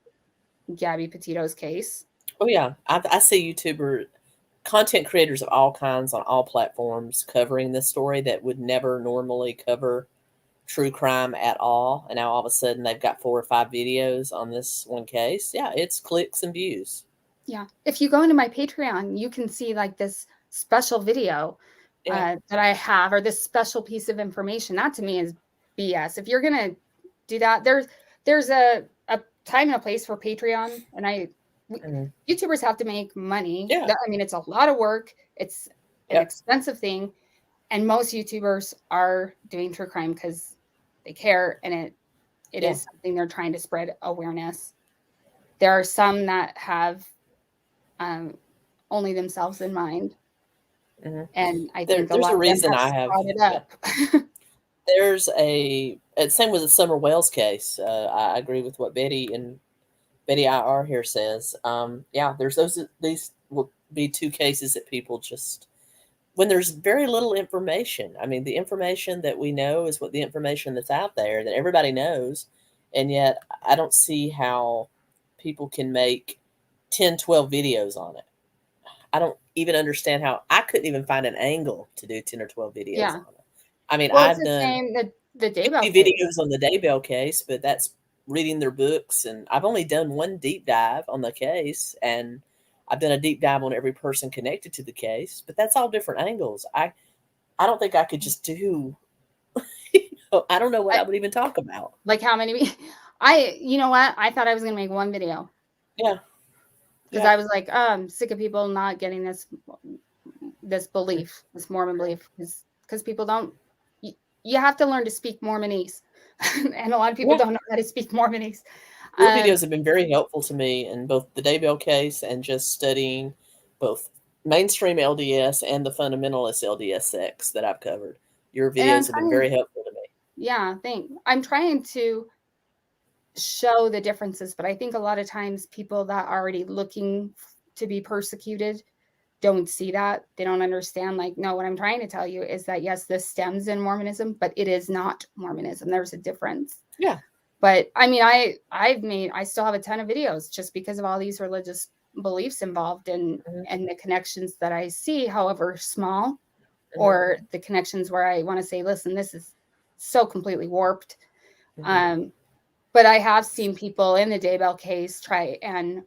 Gabby Petito's case. Oh yeah, I see YouTuber content creators of all kinds on all platforms covering this story that would never normally cover true crime at all, and now all of a sudden they've got 4 or 5 videos on this one case. Yeah, it's clicks and views. Yeah. If you go into my Patreon, you can see like this special video Yeah. that I have, or this special piece of information. That to me is BS. If you're gonna do that, there's a time and a place for Patreon, and Mhm. YouTubers have to make money. Yeah. I mean, it's a lot of work. It's an Yep. expensive thing, and most YouTubers are doing true crime because they care, and it Yeah. is something they're trying to spread awareness. There are some that have only themselves in mind. Mhm. And I think a There's lot a of them reason have I have. brought it Yeah. up. There's same with the Summer Wells case. I agree with what Betty IR here says. Yeah, there's these will be 2 cases that people just, when there's very little information. I mean, the information that we know is what the information that's out there that everybody knows, and yet I don't see how people can make 10, 12 videos on it. I don't even understand how I couldn't even find an angle to do 10 or 12 videos Yeah. on it. I mean, Well, it's I've the done same, the 50 Daybell case. videos on the Daybell case, but that's reading their books, and I've only done one deep dive on the case, and I've done a deep dive on every person connected to the case, but that's all different angles. I don't think I could just do I don't know what I, I would even talk about. like how many, you know what? I thought I was going to make one video Yeah. because Yeah. I was like, I'm sick of people not getting this belief, this Mormon belief, because people don't, you have to learn to speak Mormonese. And a lot of people Yeah. don't know how to speak Mormonese. Your videos have been very helpful to me in both the Daybell case and just studying both mainstream LDS and the fundamentalist LDS sects that I've covered. Your And I'm videos have been trying, very helpful to me. yeah, I'm trying to show the differences, but I think a lot of times people that are already looking to be persecuted don't see that. They don't understand, like, no, what I'm trying to tell you is that yes, this stems in Mormonism, but it is not Mormonism. There's a difference. Yeah. But I mean, I still have a ton of videos just because of all these religious beliefs involved Mhm. and the connections that I see, however small, Mhm. or the connections where I want to say, listen, this is so completely warped. Mhm. But I have seen people in the Daybell case try and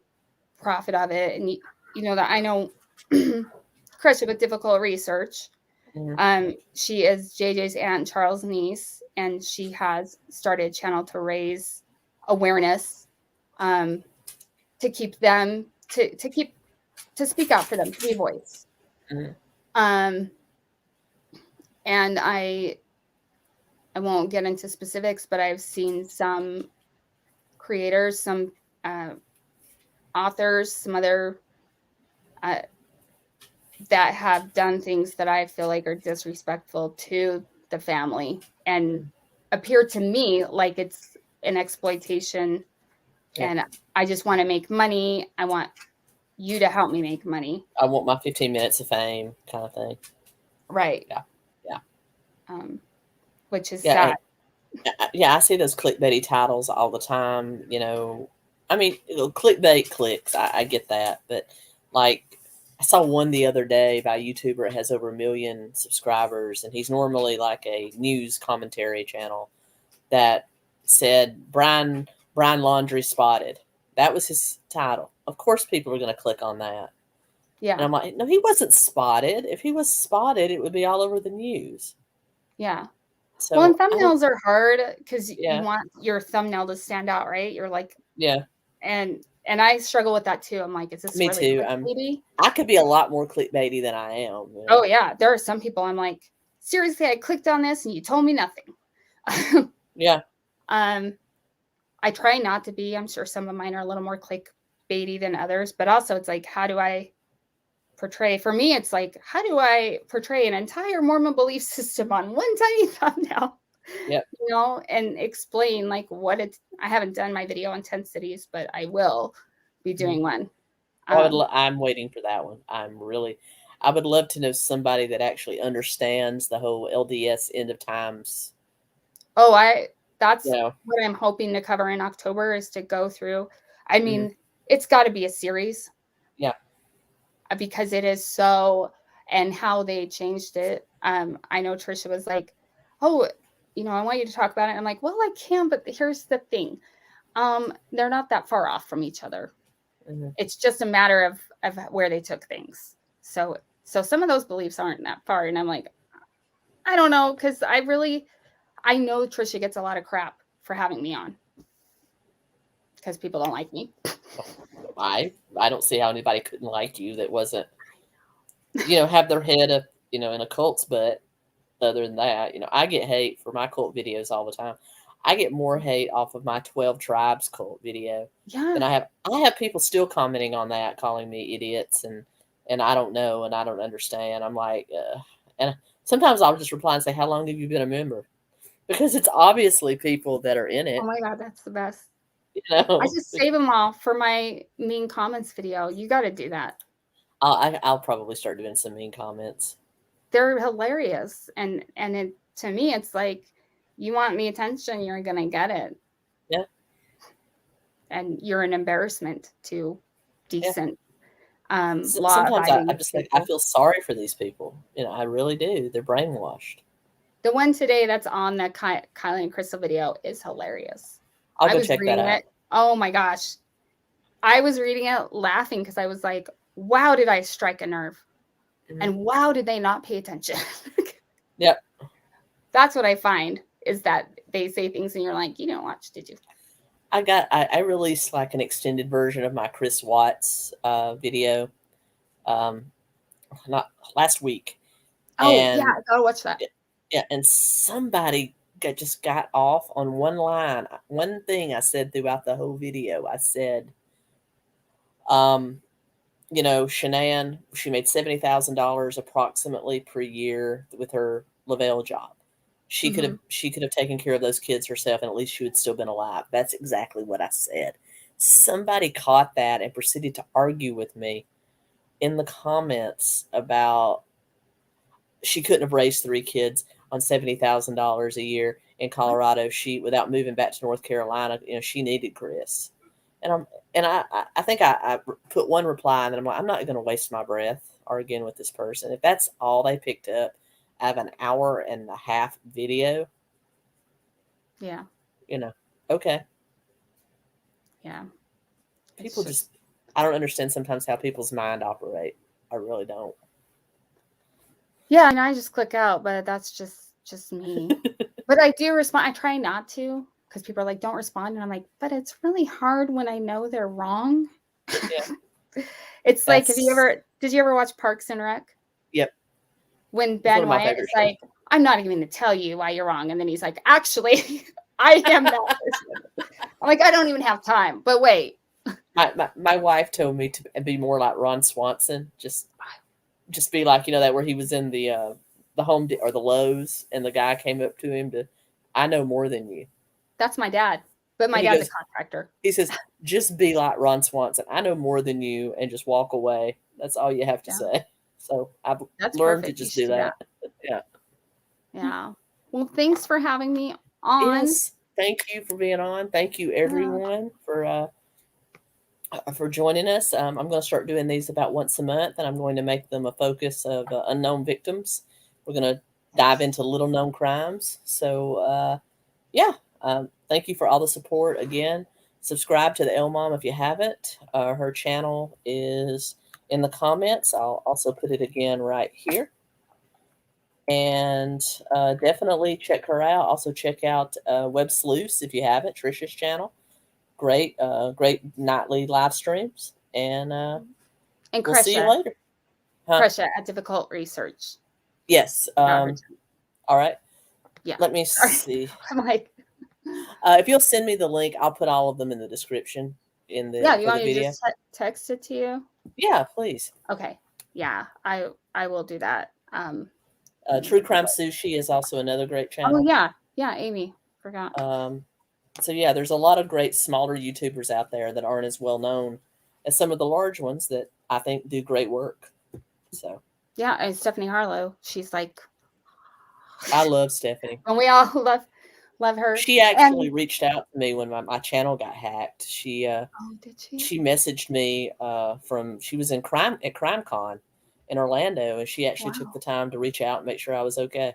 profit of it. And, you know, that I know Krista with difficult research. Mhm. She is JJ's aunt, Charles' niece, and she has started a channel to raise awareness, to keep them, to speak out for them, to be a voice. Mhm. Um, and I won't get into specifics, but I've seen some creators, some authors, some other uh, that have done things that I feel like are disrespectful to the family and appear to me like it's an exploitation. Yeah. And I just want to make money. I want you to help me make money. I want my 15 minutes of fame kind of thing. Right. Yeah. Yeah. Which is Yeah. sad. Yeah. I see those clickbaity titles all the time. I mean, clickbait clicks. I get that. But like, I saw one the other day by a YouTuber. It has over 1 million subscribers, and he's normally like a news commentary channel that said Brian Laundrie spotted. That was his title. Of course, people are going to click on that. Yeah. And I'm like, no, he wasn't spotted. If he was spotted, it would be all over the news. Yeah. So, well, and thumbnails are hard because Yeah. you want your thumbnail to stand out, right? You're like, yeah, and I struggle with that too. I'm like, is this me really too. clickbaity? I could be a lot more clickbaity than I am. You know? Oh yeah, there are some people I'm like, seriously, I clicked on this and you told me nothing. Yeah. I try not to be. I'm sure some of mine are a little more clickbaity than others, but also it's like, how do I portray? For me, it's like, how do I portray an entire Mormon belief system on one tiny thumbnail? Yep. You know, and explain like what it's. I haven't done my video on 10 cities, but I will be doing one. I'm waiting for that one. I would love to know somebody that actually understands the whole LDS end of times. Oh, that's what I'm hoping to cover in October is to go through. I mean, it's got to be a series. Yeah. Because it is so, and how they changed it. I know Trisha was like, oh, you know, I want you to talk about it. I'm like, well, I can, but here's the thing. They're not that far off from each other. Mm-hmm. It's just a matter of where they took things. So some of those beliefs aren't that far. And I'm like, I don't know, because I know Trisha gets a lot of crap for having me on because people don't like me. I don't see how anybody couldn't like you that wasn't, have their head up, in a cult's butt. Other than that, I get hate for my cult videos all the time. I get more hate off of my 12 tribes cult video than I have people still commenting on that, calling me idiots and I don't know and I don't understand. I'm like, and sometimes I'll just reply and say, how long have you been a member? Because it's obviously people that are in it. Oh my God, that's the best. I just save them all for my mean comments video. You got to do that. I'll probably start doing some mean comments. They're hilarious, and to me, it's like, you want me attention, you're gonna get it. Yeah. And you're an embarrassment to decent law-abiding I'm just like, I feel sorry for these people. I really do. They're brainwashed. The one today that's on the Kylen and Crystal video is hilarious. I'll go check that out. Oh my gosh. I was reading it laughing because I was like, wow, did I strike a nerve? Mm-hmm. And wow, did they not pay attention? Yep. That's what I find, is that they say things and you're like, you didn't watch, did you? I released like an extended version of my Chris Watts video not last week. Oh, yeah, I gotta watch that. Yeah, and somebody just got off on one line. One thing I said throughout the whole video, I said, Shanann, she made $70,000 approximately per year with her Lavelle job. She could have taken care of those kids herself, and at least she would still been alive. That's exactly what I said. Somebody caught that and proceeded to argue with me in the comments about she couldn't have raised 3 kids on $70,000 a year in Colorado. Without moving back to North Carolina, she needed Chris. And I think I put one reply, and then I'm like, I'm not going to waste my breath arguing with this person. If that's all they picked up out of an hour and a half video, yeah, okay. Yeah. People I don't understand sometimes how people's mind operate. I really don't. Yeah, and I just click out, but that's just me. But I do respond. I try not to, because people are like, don't respond. And I'm like, but it's really hard when I know they're wrong. Yeah. It's like, did you ever watch Parks and Rec? Yep. When Ben Wyatt is like, I'm not even going to tell you why you're wrong. And then he's like, actually, I am that person. I'm like, I don't even have time. But wait. My wife told me to be more like Ron Swanson. Just be like, that where he was in the Home or the Lowe's, and the guy came up to him I know more than you. That's my dad, but my dad's a contractor. He says, just be like Ron Swanson. I know more than you, and just walk away. That's all you have to say. So I've learned to just do that. Yeah. Yeah. Well, thanks for having me on. Yes. Thank you for being on. Thank you, everyone, for for joining us. I'm going to start doing these about once a month, and I'm going to make them a focus of unknown victims. We're going to dive into little known crimes. So, yeah, thank you for all the support. Again, subscribe to the L Mom if you haven't. Her channel is in the comments. I'll also put it again right here. And definitely check her out. Also check out Web Sleuths if you haven't, Trisha's channel. Great nightly live streams. And we'll see you later. Krusha at Difficult Research. Yes. All right. Yeah. Let me see. I'm like, if you'll send me the link, I'll put all of them in the description in the you want me to just text it to you? Yeah, please. Okay. Yeah, I will do that. True Crime Sushi is also another great channel. Oh yeah, Amy, forgot. So yeah, there's a lot of great smaller YouTubers out there that aren't as well known as some of the large ones that I think do great work. So yeah, and Stephanie Harlow, she's like, I love Stephanie, and we all love her. She actually reached out to me when my channel got hacked. She did she? She messaged me she was at CrimeCon in Orlando, and she actually took the time to reach out and make sure I was okay.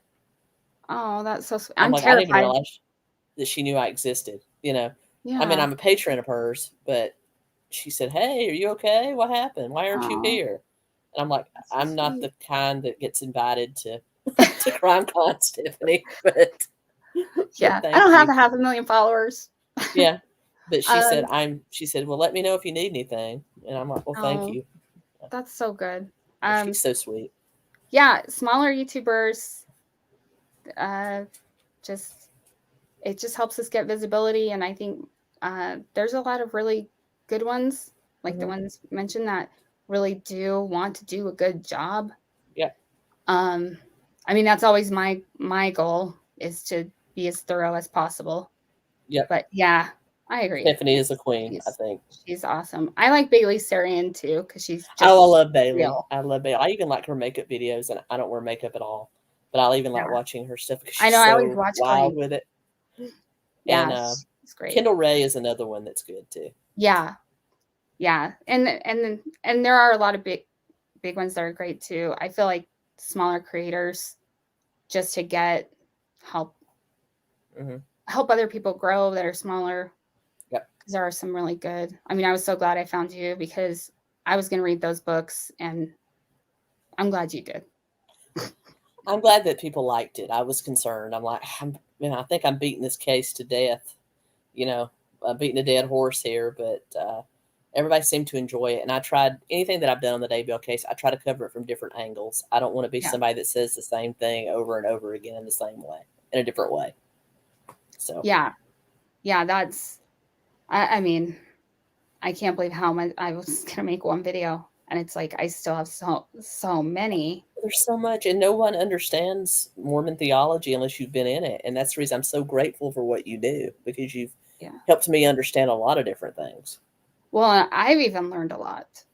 Oh, that's so sweet. I'm terrified. I didn't even realize that she knew I existed. Yeah. I mean, I'm a patron of hers, but she said, "Hey, are you okay? What happened? Why aren't you here?" And I'm like, "I'm not the kind that gets invited to CrimeCon, Stephanie." But yeah, I don't have 500,000 followers. Yeah, but she said, "Well, let me know if you need anything." And I'm like, "Well, thank you." That's so good. She's so sweet. Yeah, smaller YouTubers, it just helps us get visibility, and I think there's a lot of really good ones, like the ones mentioned, that really do want to do a good job. Yeah. I mean, that's always my goal, is to be as thorough as possible. Yeah. But yeah, I agree. Stephanie is a queen, I think. She's awesome. I like Bailey Sarian too, because she's just I love Bailey. real. I love Bailey. I even like her makeup videos, and I don't wear makeup at all. But I'll even like watching her stuff because she's I always watch wild with it. Yeah, and it's great. Kendall Ray is another one that's good too. Yeah. And there are a lot of big ones that are great too. I feel like smaller creators, just to get help other people grow that are smaller. Yep. Because there are some really good. I mean, I was so glad I found you, because I was going to read those books, and I'm glad you did. I'm glad that people liked it. I was concerned. I'm like, I think I'm beating this case to death. I'm beating a dead horse here, but everybody seemed to enjoy it. And I tried anything that I've done on the Daybell case. I try to cover it from different angles. I don't want to be somebody that says the same thing over and over again in the same way, in a different way. So yeah, that's. I mean, I can't believe how much I was gonna make one video, and it's like I still have so many. There's so much, and no one understands Mormon theology unless you've been in it, and that's the reason I'm so grateful for what you do, because you've helped me understand a lot of different things. Well, I've even learned a lot.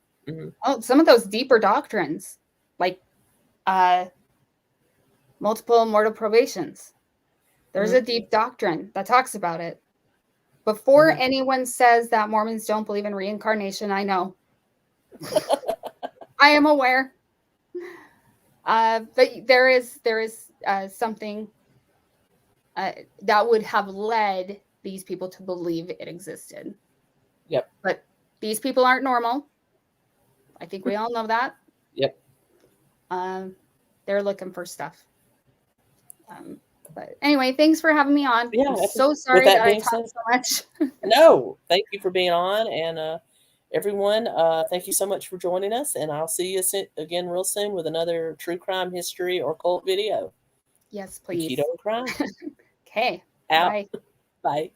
Oh, some of those deeper doctrines, like multiple mortal probations. There's a deep doctrine that talks about it. Before anyone says that Mormons don't believe in reincarnation, I know. I am aware. But there is something that would have led these people to believe it existed. Yep. But these people aren't normal. I think we all know that. Yep. They're looking for stuff. But anyway, thanks for having me on. Yeah, I'm so sorry that I talked so much. No, thank you for being on, and everyone, thank you so much for joining us, and I'll see you again real soon with another true crime history or cult video. Yes, please. Keto Krime. Okay. Out. Bye. Bye.